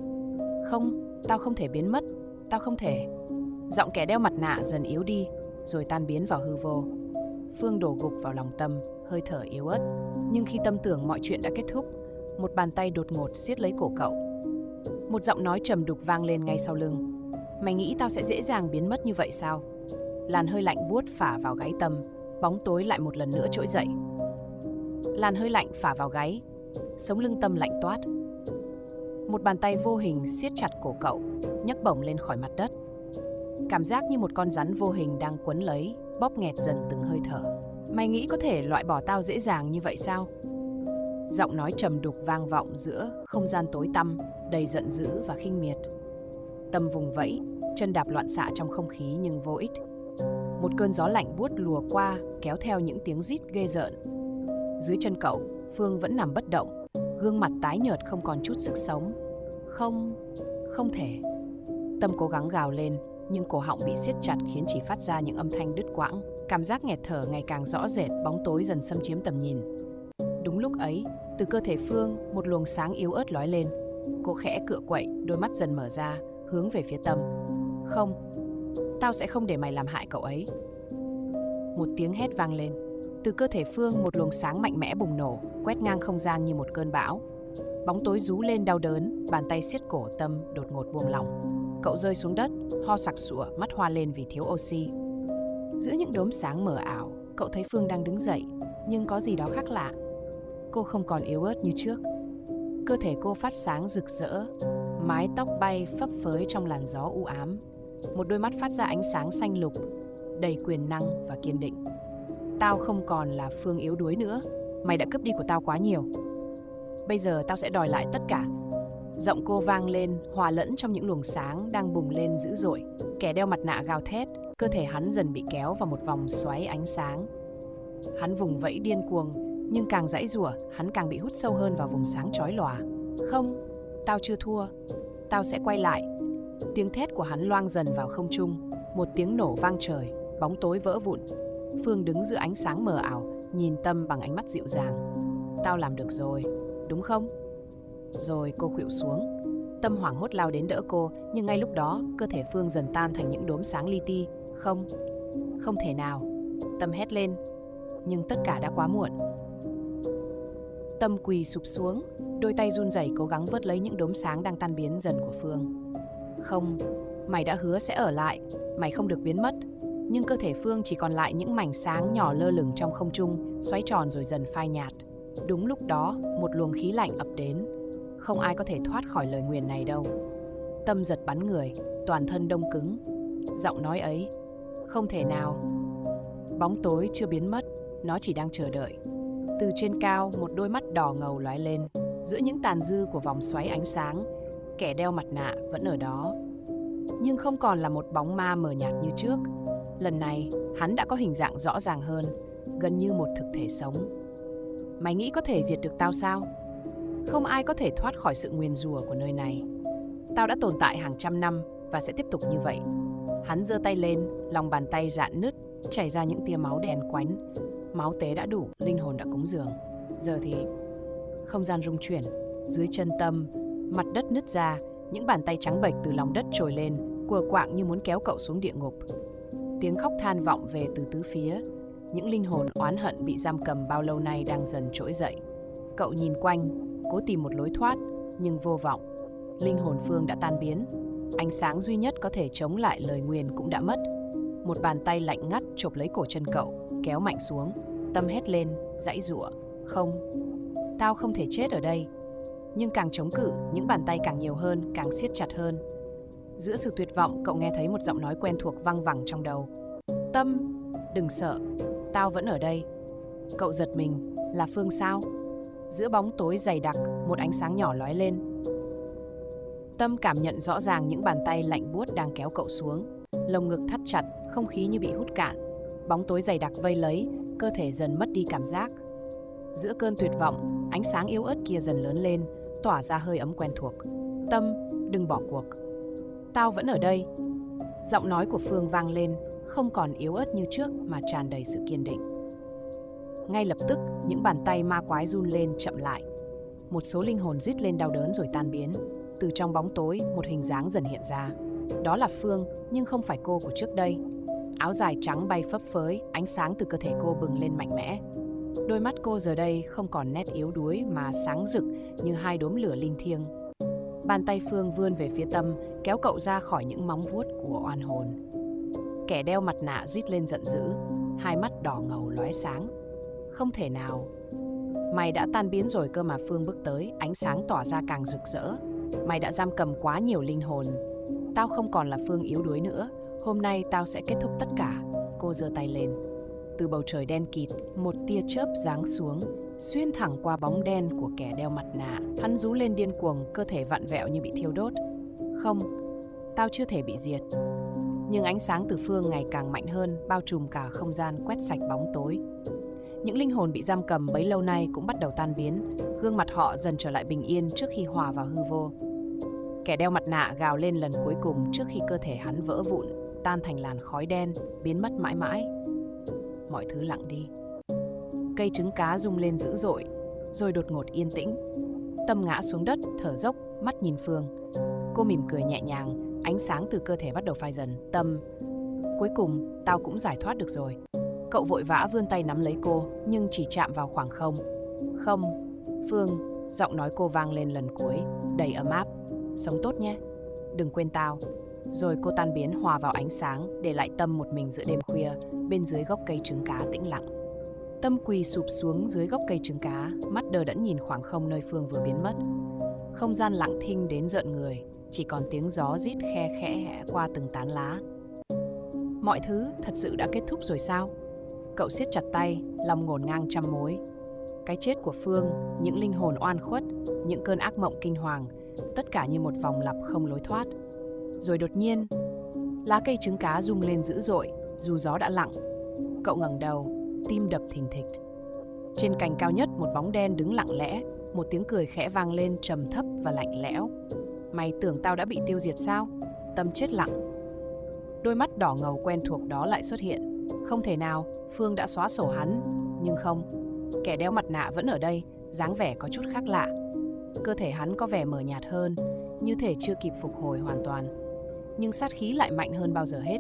Speaker 1: Không, tao không thể biến mất, tao không thể. Giọng kẻ đeo mặt nạ dần yếu đi, rồi tan biến vào hư vô. Phương đổ gục vào lòng Tâm, hơi thở yếu ớt. Nhưng khi Tâm tưởng mọi chuyện đã kết thúc, một bàn tay đột ngột siết lấy cổ cậu. Một giọng nói trầm đục vang lên ngay sau lưng. Mày nghĩ tao sẽ dễ dàng biến mất như vậy sao? Làn hơi lạnh buốt phả vào gáy Tâm, bóng tối lại một lần nữa trỗi dậy. Làn hơi lạnh phả vào gáy, sống lưng Tâm lạnh toát. Một bàn tay vô hình siết chặt cổ cậu, nhấc bổng lên khỏi mặt đất. Cảm giác như một con rắn vô hình đang quấn lấy, bóp nghẹt dần từng hơi thở. Mày nghĩ có thể loại bỏ tao dễ dàng như vậy sao? Giọng nói trầm đục vang vọng giữa không gian tối tăm, đầy giận dữ và khinh miệt. Tâm vùng vẫy, chân đạp loạn xạ trong không khí nhưng vô ích. Một cơn gió lạnh buốt lùa qua, kéo theo những tiếng rít ghê rợn. Dưới chân cậu, Phương vẫn nằm bất động, gương mặt tái nhợt không còn chút sức sống. Không thể. Tâm cố gắng gào lên, nhưng cổ họng bị siết chặt khiến chỉ phát ra những âm thanh đứt quãng. Cảm giác nghẹt thở ngày càng rõ rệt, bóng tối dần xâm chiếm tầm nhìn. Đúng lúc ấy, từ cơ thể Phương, một luồng sáng yếu ớt lói lên. Cô khẽ cựa quậy, đôi mắt dần mở ra, hướng về phía Tâm. Không, tao sẽ không để mày làm hại cậu ấy. Một tiếng hét vang lên. Từ cơ thể Phương, một luồng sáng mạnh mẽ bùng nổ, quét ngang không gian như một cơn bão. Bóng tối rú lên đau đớn, bàn tay siết cổ Tâm đột ngột buông lỏng. Cậu rơi xuống đất, ho sặc sụa, mắt hoa lên vì thiếu oxy. Giữa những đốm sáng mờ ảo, cậu thấy Phương đang đứng dậy, nhưng có gì đó khác lạ. Cô không còn yếu ớt như trước. Cơ thể cô phát sáng rực rỡ, mái tóc bay phấp phới trong làn gió u ám. Một đôi mắt phát ra ánh sáng xanh lục, đầy quyền năng và kiên định. Tao không còn là Phương yếu đuối nữa. Mày đã cướp đi của tao quá nhiều. Bây giờ tao sẽ đòi lại tất cả. Giọng cô vang lên, hòa lẫn trong những luồng sáng đang bùng lên dữ dội. Kẻ đeo mặt nạ gào thét, cơ thể hắn dần bị kéo vào một vòng xoáy ánh sáng. Hắn vùng vẫy điên cuồng, nhưng càng giãy giụa, hắn càng bị hút sâu hơn vào vùng sáng chói lòa. Không, tao chưa thua. Tao sẽ quay lại. Tiếng thét của hắn loang dần vào không trung. Một tiếng nổ vang trời, bóng tối vỡ vụn. Phương đứng giữa ánh sáng mờ ảo, nhìn Tâm bằng ánh mắt dịu dàng. Tao làm được rồi, đúng không? Rồi cô khuỵu xuống. Tâm hoảng hốt lao đến đỡ cô, nhưng ngay lúc đó, cơ thể Phương dần tan thành những đốm sáng li ti. Không thể nào. Tâm hét lên, nhưng tất cả đã quá muộn. Tâm quỳ sụp xuống, đôi tay run rẩy cố gắng vớt lấy những đốm sáng đang tan biến dần của Phương. Không, mày đã hứa sẽ ở lại, mày không được biến mất. Nhưng cơ thể Phương chỉ còn lại những mảnh sáng nhỏ lơ lửng trong không trung, xoáy tròn rồi dần phai nhạt. Đúng lúc đó, một luồng khí lạnh ập đến. Không ai có thể thoát khỏi lời nguyền này đâu. Tâm giật bắn người, toàn thân đông cứng. Giọng nói ấy, không thể nào. Bóng tối chưa biến mất, nó chỉ đang chờ đợi. Từ trên cao, một đôi mắt đỏ ngầu lóe lên. Giữa những tàn dư của vòng xoáy ánh sáng, kẻ đeo mặt nạ vẫn ở đó. Nhưng không còn là một bóng ma mờ nhạt như trước. Lần này, hắn đã có hình dạng rõ ràng hơn, gần như một thực thể sống. Mày nghĩ có thể diệt được tao sao? Không ai có thể thoát khỏi sự nguyền rủa của nơi này. Tao đã tồn tại hàng trăm năm và sẽ tiếp tục như vậy. Hắn giơ tay lên, lòng bàn tay rạn nứt, chảy ra những tia máu đen quánh. Máu tế đã đủ, linh hồn đã cúng dường. Giờ thì không gian rung chuyển. Dưới chân Tâm, mặt đất nứt ra, những bàn tay trắng bệch từ lòng đất trồi lên, quờ quạng như muốn kéo cậu xuống địa ngục. Tiếng khóc than vọng về từ tứ phía. Những linh hồn oán hận bị giam cầm bao lâu nay đang dần trỗi dậy. Cậu nhìn quanh, cố tìm một lối thoát, nhưng vô vọng. Linh hồn Phương đã tan biến. Ánh sáng duy nhất có thể chống lại lời nguyền cũng đã mất. Một bàn tay lạnh ngắt chộp lấy cổ chân cậu, kéo mạnh xuống. Tâm hét lên, giãy giụa. Không, tao không thể chết ở đây. Nhưng càng chống cự, những bàn tay càng nhiều hơn, càng siết chặt hơn. Giữa sự tuyệt vọng, cậu nghe thấy một giọng nói quen thuộc văng vẳng trong đầu. Tâm, đừng sợ, tao vẫn ở đây. Cậu giật mình, là Phương sao? Giữa bóng tối dày đặc, một ánh sáng nhỏ lóe lên. Tâm cảm nhận rõ ràng những bàn tay lạnh buốt đang kéo cậu xuống. Lồng ngực thắt chặt, không khí như bị hút cạn. Bóng tối dày đặc vây lấy, cơ thể dần mất đi cảm giác. Giữa cơn tuyệt vọng, ánh sáng yếu ớt kia dần lớn lên, tỏa ra hơi ấm quen thuộc. Tâm, đừng bỏ cuộc. Tao vẫn ở đây. Giọng nói của Phương vang lên, không còn yếu ớt như trước mà tràn đầy sự kiên định. Ngay lập tức, những bàn tay ma quái run lên chậm lại. Một số linh hồn rít lên đau đớn rồi tan biến. Từ trong bóng tối, một hình dáng dần hiện ra. Đó là Phương, nhưng không phải cô của trước đây. Áo dài trắng bay phấp phới, ánh sáng từ cơ thể cô bừng lên mạnh mẽ. Đôi mắt cô giờ đây không còn nét yếu đuối mà sáng rực như hai đốm lửa linh thiêng. Bàn tay Phương vươn về phía Tâm, kéo cậu ra khỏi những móng vuốt của oan hồn. Kẻ đeo mặt nạ rít lên giận dữ, hai mắt đỏ ngầu lóe sáng. Không thể nào. Mày đã tan biến rồi cơ mà. Phương bước tới, ánh sáng tỏa ra càng rực rỡ. Mày đã giam cầm quá nhiều linh hồn. Tao không còn là Phương yếu đuối nữa. Hôm nay tao sẽ kết thúc tất cả. Cô giơ tay lên. Từ bầu trời đen kịt, một tia chớp giáng xuống, xuyên thẳng qua bóng đen của kẻ đeo mặt nạ. Hắn rú lên điên cuồng, cơ thể vặn vẹo như bị thiêu đốt. Không, tao chưa thể bị diệt. Nhưng ánh sáng từ Phương ngày càng mạnh hơn, bao trùm cả không gian, quét sạch bóng tối. Những linh hồn bị giam cầm bấy lâu nay cũng bắt đầu tan biến, gương mặt họ dần trở lại bình yên trước khi hòa vào hư vô. Kẻ đeo mặt nạ gào lên lần cuối cùng trước khi cơ thể hắn vỡ vụn, tan thành làn khói đen, biến mất mãi mãi. Mọi thứ lặng đi. Cây trứng cá rung lên dữ dội, rồi đột ngột yên tĩnh. Tâm ngã xuống đất, thở dốc, mắt nhìn Phương. Cô mỉm cười nhẹ nhàng, ánh sáng từ cơ thể bắt đầu phai dần. Tâm, cuối cùng tao cũng giải thoát được rồi. Cậu vội vã vươn tay nắm lấy cô, nhưng chỉ chạm vào khoảng không. Không, Phương, giọng nói cô vang lên lần cuối, đầy ấm áp. Sống tốt nhé, đừng quên tao. Rồi cô tan biến hòa vào ánh sáng, để lại Tâm một mình giữa đêm khuya, bên dưới gốc cây trứng cá tĩnh lặng. Tâm quỳ sụp xuống dưới gốc cây trứng cá, mắt đờ đẫn nhìn khoảng không nơi Phương vừa biến mất. Không gian lặng thinh đến rợn người, chỉ còn tiếng gió rít khe khẽ qua từng tán lá. Mọi thứ thật sự đã kết thúc rồi sao? Cậu siết chặt tay, lòng ngổn ngang trăm mối. Cái chết của Phương, những linh hồn oan khuất, những cơn ác mộng kinh hoàng, tất cả như một vòng lặp không lối thoát. Rồi đột nhiên, lá cây trứng cá rung lên dữ dội, dù gió đã lặng. Cậu ngẩng đầu, tim đập thình thịch. Trên cành cao nhất, một bóng đen đứng lặng lẽ, một tiếng cười khẽ vang lên trầm thấp và lạnh lẽo. Mày tưởng tao đã bị tiêu diệt sao? Tâm chết lặng. Đôi mắt đỏ ngầu quen thuộc đó lại xuất hiện. Không thể nào, Phương đã xóa sổ hắn. Nhưng không, kẻ đeo mặt nạ vẫn ở đây, dáng vẻ có chút khác lạ. Cơ thể hắn có vẻ mờ nhạt hơn, như thể chưa kịp phục hồi hoàn toàn. Nhưng sát khí lại mạnh hơn bao giờ hết.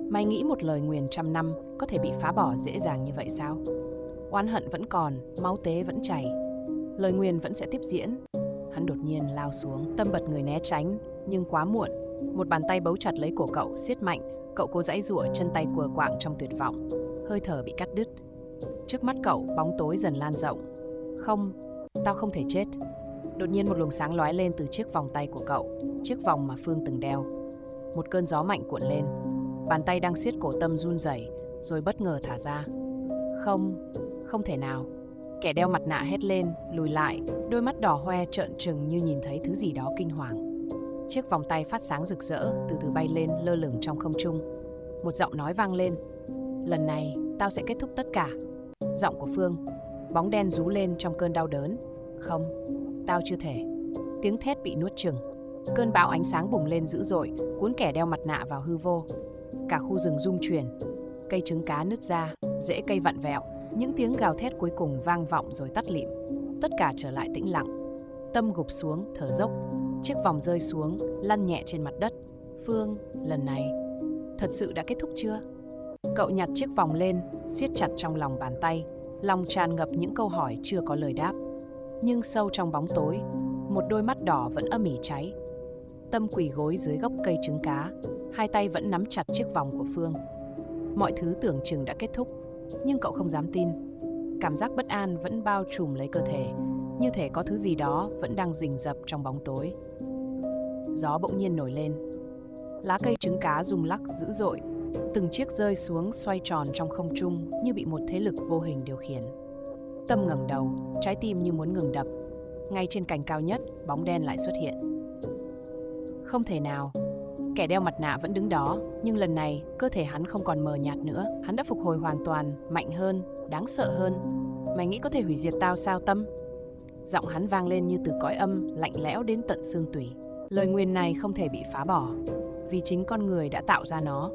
Speaker 1: Mày nghĩ một lời nguyền 100 năm có thể bị phá bỏ dễ dàng như vậy sao? Oán hận vẫn còn, máu tế vẫn chảy. Lời nguyền vẫn sẽ tiếp diễn. Hắn đột nhiên lao xuống, Tâm bật người né tránh, nhưng quá muộn. Một bàn tay bấu chặt lấy cổ cậu, siết mạnh. Cậu cố giãy giụa, chân tay quờ quạng trong tuyệt vọng. Hơi thở bị cắt đứt. Trước mắt cậu, bóng tối dần lan rộng. Không, tao không thể chết. Đột nhiên một luồng sáng lóe lên từ chiếc vòng tay của cậu, chiếc vòng mà Phương từng đeo. Một cơn gió mạnh cuộn lên. Bàn tay đang siết cổ Tâm run rẩy, rồi bất ngờ thả ra. Không, không thể nào. Kẻ đeo mặt nạ hét lên, lùi lại, đôi mắt đỏ hoe trợn trừng như nhìn thấy thứ gì đó kinh hoàng. Chiếc vòng tay phát sáng rực rỡ, từ từ bay lên, lơ lửng trong không trung. Một giọng nói vang lên. Lần này, tao sẽ kết thúc tất cả. Giọng của Phương. Bóng đen rú lên trong cơn đau đớn. Không, tao chưa thể. Tiếng thét bị nuốt chửng. Cơn bão ánh sáng bùng lên dữ dội, cuốn kẻ đeo mặt nạ vào hư vô. Cả khu rừng rung chuyển. Cây trứng cá nứt ra, rễ cây vặn vẹo. Những tiếng gào thét cuối cùng vang vọng rồi tắt lịm. Tất cả trở lại tĩnh lặng. Tâm gục xuống, thở dốc. Chiếc vòng rơi xuống, lăn nhẹ trên mặt đất. Phương, lần này, thật sự đã kết thúc chưa? Cậu nhặt chiếc vòng lên, siết chặt trong lòng bàn tay. Lòng tràn ngập những câu hỏi chưa có lời đáp. Nhưng sâu trong bóng tối, một đôi mắt đỏ vẫn âm ỉ cháy. Tâm quỳ gối dưới gốc cây trứng cá, hai tay vẫn nắm chặt chiếc vòng của Phương. Mọi thứ tưởng chừng đã kết thúc, nhưng cậu không dám tin. Cảm giác bất an vẫn bao trùm lấy cơ thể, như thể có thứ gì đó vẫn đang rình rập trong bóng tối. Gió bỗng nhiên nổi lên. Lá cây trứng cá rung lắc dữ dội, từng chiếc rơi xuống xoay tròn trong không trung như bị một thế lực vô hình điều khiển. Tâm ngẩng đầu, trái tim như muốn ngừng đập. Ngay trên cành cao nhất, bóng đen lại xuất hiện. Không thể nào. Kẻ đeo mặt nạ vẫn đứng đó, nhưng lần này cơ thể hắn không còn mờ nhạt nữa. Hắn đã phục hồi hoàn toàn, mạnh hơn, đáng sợ hơn. Mày nghĩ có thể hủy diệt tao sao Tâm? Giọng hắn vang lên như từ cõi âm, lạnh lẽo đến tận xương tủy. Lời nguyền này không thể bị phá bỏ, vì chính con người đã tạo ra nó.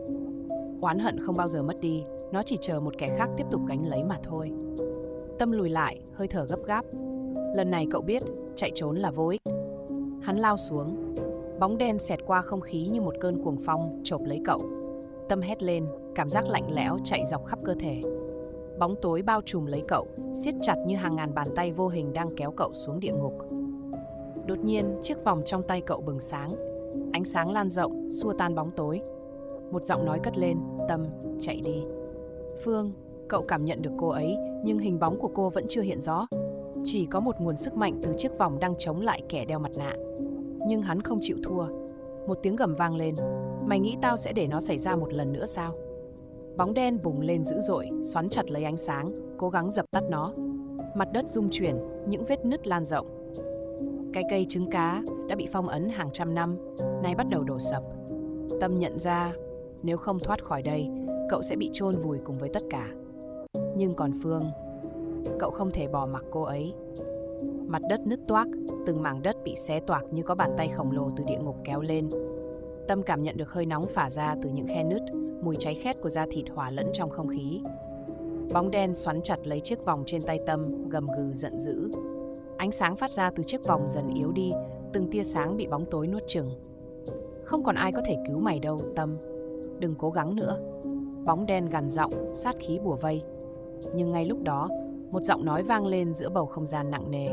Speaker 1: Oán hận không bao giờ mất đi, nó chỉ chờ một kẻ khác tiếp tục gánh lấy mà thôi. Tâm lùi lại, hơi thở gấp gáp. Lần này cậu biết, chạy trốn là vô ích. Hắn lao xuống. Bóng đen xẹt qua không khí như một cơn cuồng phong, chộp lấy cậu. Tâm hét lên, cảm giác lạnh lẽo chạy dọc khắp cơ thể. Bóng tối bao trùm lấy cậu, siết chặt như hàng ngàn bàn tay vô hình đang kéo cậu xuống địa ngục. Đột nhiên, chiếc vòng trong tay cậu bừng sáng. Ánh sáng lan rộng, xua tan bóng tối. Một giọng nói cất lên, Tâm, chạy đi. Phương, cậu cảm nhận được cô ấy, nhưng hình bóng của cô vẫn chưa hiện rõ. Chỉ có một nguồn sức mạnh từ chiếc vòng đang chống lại kẻ đeo mặt nạ. Nhưng hắn không chịu thua. Một tiếng gầm vang lên. Mày nghĩ tao sẽ để nó xảy ra một lần nữa sao? Bóng đen bùng lên dữ dội, xoắn chặt lấy ánh sáng, cố gắng dập tắt nó. Mặt đất rung chuyển, những vết nứt lan rộng. Cái cây trứng cá đã bị phong ấn hàng trăm năm, nay bắt đầu đổ sập. Tâm nhận ra, nếu không thoát khỏi đây, cậu sẽ bị chôn vùi cùng với tất cả. Nhưng còn Phương, cậu không thể bỏ mặc cô ấy. Mặt đất nứt toác, từng mảng đất bị xé toạc như có bàn tay khổng lồ từ địa ngục kéo lên. Tâm cảm nhận được hơi nóng phả ra từ những khe nứt, mùi cháy khét của da thịt hòa lẫn trong không khí. Bóng đen xoắn chặt lấy chiếc vòng trên tay Tâm, gầm gừ giận dữ. Ánh sáng phát ra từ chiếc vòng dần yếu đi, từng tia sáng bị bóng tối nuốt chửng. Không còn ai có thể cứu mày đâu, Tâm. Đừng cố gắng nữa. Bóng đen gằn giọng, sát khí bủa vây. Nhưng ngay lúc đó, một giọng nói vang lên giữa bầu không gian nặng nề.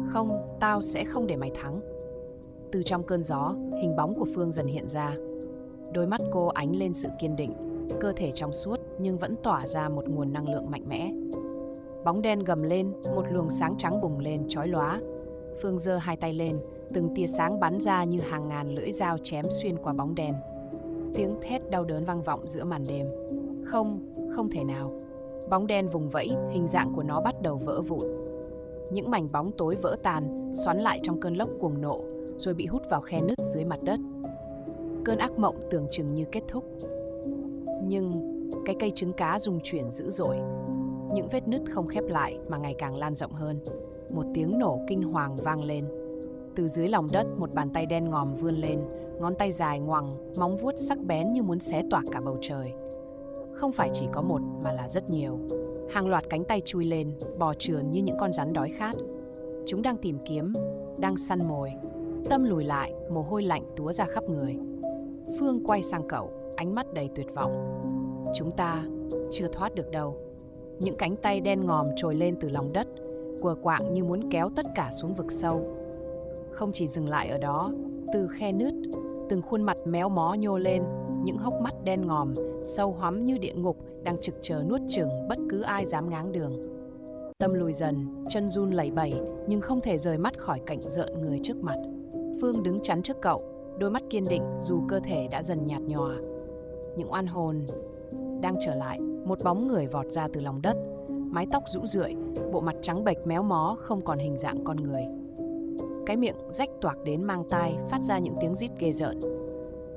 Speaker 1: Không, tao sẽ không để mày thắng. Từ trong cơn gió, hình bóng của Phương dần hiện ra. Đôi mắt cô ánh lên sự kiên định, cơ thể trong suốt nhưng vẫn tỏa ra một nguồn năng lượng mạnh mẽ. Bóng đen gầm lên, một luồng sáng trắng bùng lên chói lóa. Phương giơ hai tay lên, từng tia sáng bắn ra như hàng ngàn lưỡi dao chém xuyên qua bóng đen. Tiếng thét đau đớn vang vọng giữa màn đêm. Không thể nào. Bóng đen vùng vẫy, hình dạng của nó bắt đầu vỡ vụn. Những mảnh bóng tối vỡ tan, xoắn lại trong cơn lốc cuồng nộ, rồi bị hút vào khe nứt dưới mặt đất. Cơn ác mộng tưởng chừng như kết thúc. Nhưng cái cây trứng cá rung chuyển dữ dội. Những vết nứt không khép lại mà ngày càng lan rộng hơn. Một tiếng nổ kinh hoàng vang lên. Từ dưới lòng đất, một bàn tay đen ngòm vươn lên, ngón tay dài ngoằng, móng vuốt sắc bén như muốn xé toạc cả bầu trời. Không phải chỉ có một mà là rất nhiều. Hàng loạt cánh tay chui lên, bò trườn như những con rắn đói khát. Chúng đang tìm kiếm, đang săn mồi. Tâm lùi lại, mồ hôi lạnh túa ra khắp người. Phương quay sang cậu, ánh mắt đầy tuyệt vọng. Chúng ta chưa thoát được đâu. Những cánh tay đen ngòm trồi lên từ lòng đất, quờ quạng như muốn kéo tất cả xuống vực sâu. Không chỉ dừng lại ở đó, từ khe nứt, từng khuôn mặt méo mó nhô lên, những hốc mắt đen ngòm, sâu hoắm như địa ngục đang trực chờ nuốt chửng bất cứ ai dám ngáng đường. Tâm lùi dần, chân run lẩy bẩy nhưng không thể rời mắt khỏi cảnh rợn người trước mặt. Phương đứng chắn trước cậu, đôi mắt kiên định dù cơ thể đã dần nhạt nhòa. Những oan hồn đang trở lại, một bóng người vọt ra từ lòng đất, mái tóc rũ rượi, bộ mặt trắng bệch méo mó không còn hình dạng con người. Cái miệng rách toạc đến mang tai phát ra những tiếng rít ghê rợn.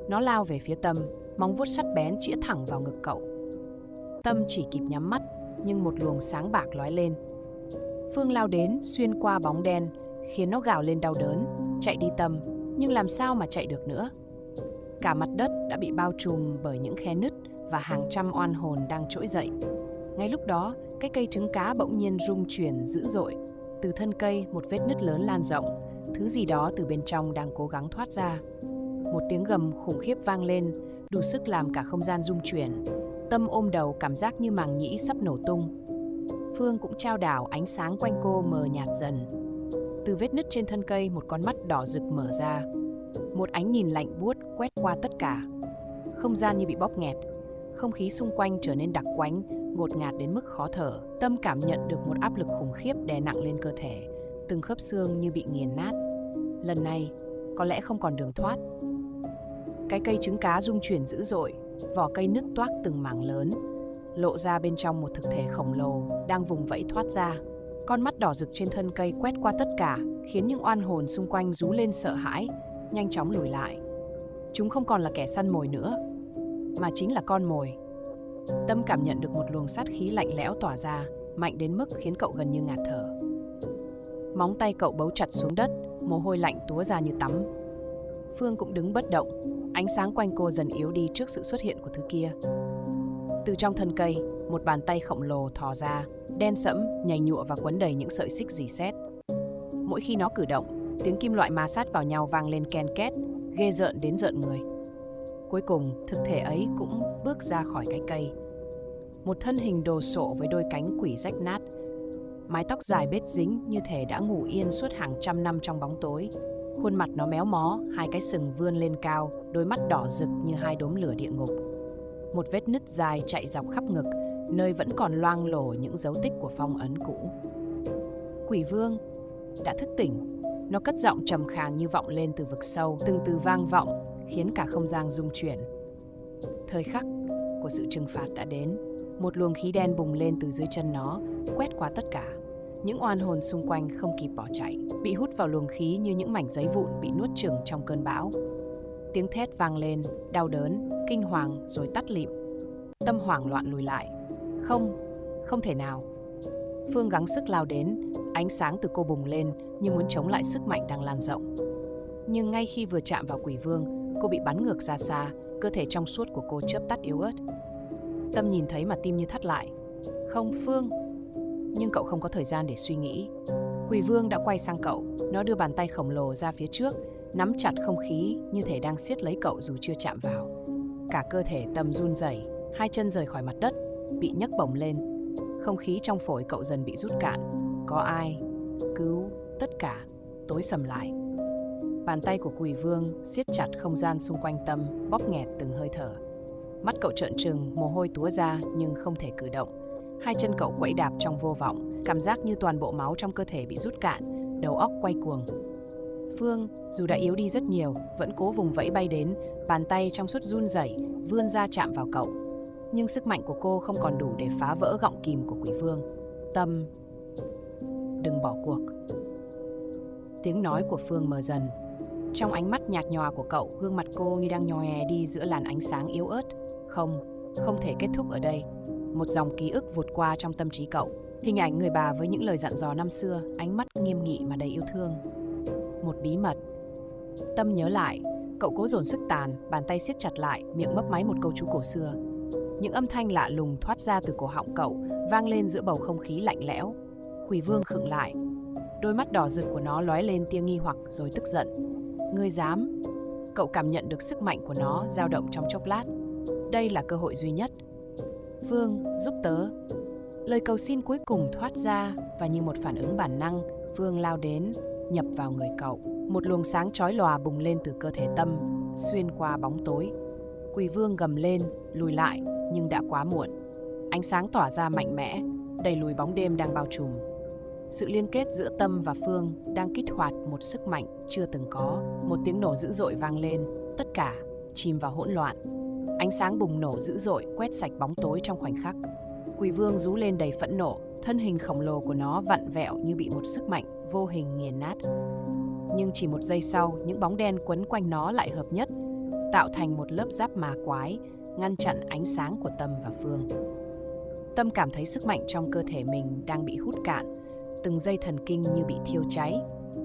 Speaker 1: Nó lao về phía Tâm, móng vuốt sắc bén chĩa thẳng vào ngực cậu. Tâm chỉ kịp nhắm mắt, nhưng một luồng sáng bạc lóe lên. Phương lao đến xuyên qua bóng đen, khiến nó gào lên đau đớn. Chạy đi Tâm, nhưng làm sao mà chạy được nữa? Cả mặt đất đã bị bao trùm bởi những khe nứt và hàng trăm oan hồn đang trỗi dậy. Ngay lúc đó, cái cây trứng cá bỗng nhiên rung chuyển dữ dội. Từ thân cây, một vết nứt lớn lan rộng. Thứ gì đó từ bên trong đang cố gắng thoát ra. Một tiếng gầm khủng khiếp vang lên, đủ sức làm cả không gian rung chuyển. Tâm ôm đầu, cảm giác như màng nhĩ sắp nổ tung. Phương cũng chao đảo, ánh sáng quanh cô mờ nhạt dần. Từ vết nứt trên thân cây, một con mắt đỏ rực mở ra. Một ánh nhìn lạnh buốt quét qua tất cả. Không gian như bị bóp nghẹt. Không khí xung quanh trở nên đặc quánh, ngột ngạt đến mức khó thở. Tâm cảm nhận được một áp lực khủng khiếp đè nặng lên cơ thể. Từng khớp xương như bị nghiền nát. Lần này, có lẽ không còn đường thoát. Cái cây trứng cá rung chuyển dữ dội, vỏ cây nứt toác từng mảng lớn, lộ ra bên trong một thực thể khổng lồ đang vùng vẫy thoát ra. Con mắt đỏ rực trên thân cây quét qua tất cả, khiến những oan hồn xung quanh rú lên sợ hãi, nhanh chóng lùi lại. Chúng không còn là kẻ săn mồi nữa, mà chính là con mồi. Tâm cảm nhận được một luồng sát khí lạnh lẽo tỏa ra, mạnh đến mức khiến cậu gần như ngạt thở. Móng tay cậu bấu chặt xuống đất, mồ hôi lạnh túa ra như tắm. Phương cũng đứng bất động, ánh sáng quanh cô dần yếu đi trước sự xuất hiện của thứ kia. Từ trong thân cây, một bàn tay khổng lồ thò ra, đen sẫm, nhầy nhụa và quấn đầy những sợi xích rỉ sét. Mỗi khi nó cử động, tiếng kim loại ma sát vào nhau vang lên ken két, ghê rợn đến rợn người. Cuối cùng, thực thể ấy cũng bước ra khỏi cái cây. Một thân hình đồ sộ với đôi cánh quỷ rách nát, mái tóc dài bết dính như thể đã ngủ yên suốt hàng trăm năm trong bóng tối. Khuôn mặt nó méo mó, hai cái sừng vươn lên cao, đôi mắt đỏ rực như hai đốm lửa địa ngục. Một vết nứt dài chạy dọc khắp ngực, nơi vẫn còn loang lổ những dấu tích của phong ấn cũ. Quỷ vương đã thức tỉnh. Nó cất giọng trầm khàn như vọng lên từ vực sâu, từng từ vang vọng, khiến cả không gian rung chuyển. Thời khắc của sự trừng phạt đã đến. Một luồng khí đen bùng lên từ dưới chân nó, quét qua tất cả. Những oan hồn xung quanh không kịp bỏ chạy, bị hút vào luồng khí như những mảnh giấy vụn bị nuốt chửng trong cơn bão. Tiếng thét vang lên, đau đớn, kinh hoàng rồi tắt lịm. Tâm hoảng loạn lùi lại. Không thể nào. Phương gắng sức lao đến, ánh sáng từ cô bùng lên như muốn chống lại sức mạnh đang lan rộng. Nhưng ngay khi vừa chạm vào quỷ vương, cô bị bắn ngược ra xa, cơ thể trong suốt của cô chớp tắt yếu ớt. Tâm nhìn thấy mà tim như thắt lại. Không, Phương. Nhưng cậu không có thời gian để suy nghĩ. Quỷ vương đã quay sang cậu, nó đưa bàn tay khổng lồ ra phía trước, nắm chặt không khí như thể đang siết lấy cậu dù chưa chạm vào. Cả cơ thể Tâm run rẩy, hai chân rời khỏi mặt đất, bị nhấc bổng lên. Không khí trong phổi cậu dần bị rút cạn. Có ai? Cứu, tất cả, tối sầm lại. Bàn tay của quỷ vương siết chặt không gian xung quanh Tâm, bóp nghẹt từng hơi thở. Mắt cậu trợn trừng, mồ hôi túa ra nhưng không thể cử động. Hai chân cậu quẫy đạp trong vô vọng, cảm giác như toàn bộ máu trong cơ thể bị rút cạn, đầu óc quay cuồng. Phương, dù đã yếu đi rất nhiều, vẫn cố vùng vẫy bay đến, bàn tay trong suốt run rẩy, vươn ra chạm vào cậu. Nhưng sức mạnh của cô không còn đủ để phá vỡ gọng kìm của quỷ vương. Tâm, đừng bỏ cuộc. Tiếng nói của Phương mờ dần. Trong ánh mắt nhạt nhòa của cậu, gương mặt cô như đang nhòe đi giữa làn ánh sáng yếu ớt. Không thể kết thúc ở đây. Một dòng ký ức vụt qua trong tâm trí cậu. Hình ảnh người bà với những lời dặn dò năm xưa, ánh mắt nghiêm nghị mà đầy yêu thương. Một bí mật. Tâm nhớ lại, cậu cố dồn sức tàn, bàn tay siết chặt lại, miệng mấp máy một câu chú cổ xưa. Những âm thanh lạ lùng thoát ra từ cổ họng cậu, vang lên giữa bầu không khí lạnh lẽo. Quỷ vương khựng lại. Đôi mắt đỏ rực của nó lóe lên tia nghi hoặc rồi tức giận. Ngươi dám? Cậu cảm nhận được sức mạnh của nó dao động trong chốc lát. Đây là cơ hội duy nhất. Phương, giúp tớ. Lời cầu xin cuối cùng thoát ra và như một phản ứng bản năng, Phương lao đến, nhập vào người cậu. Một luồng sáng chói lòa bùng lên từ cơ thể Tâm, xuyên qua bóng tối. Quỷ vương gầm lên, lùi lại, nhưng đã quá muộn. Ánh sáng tỏa ra mạnh mẽ, đẩy lùi bóng đêm đang bao trùm. Sự liên kết giữa Tâm và Phương đang kích hoạt một sức mạnh chưa từng có. Một tiếng nổ dữ dội vang lên, tất cả chìm vào hỗn loạn. Ánh sáng bùng nổ dữ dội quét sạch bóng tối trong khoảnh khắc. Quỷ vương rú lên đầy phẫn nộ, thân hình khổng lồ của nó vặn vẹo như bị một sức mạnh vô hình nghiền nát. Nhưng chỉ một giây sau, những bóng đen quấn quanh nó lại hợp nhất, tạo thành một lớp giáp ma quái, ngăn chặn ánh sáng của Tâm và Phương. Tâm cảm thấy sức mạnh trong cơ thể mình đang bị hút cạn, từng dây thần kinh như bị thiêu cháy.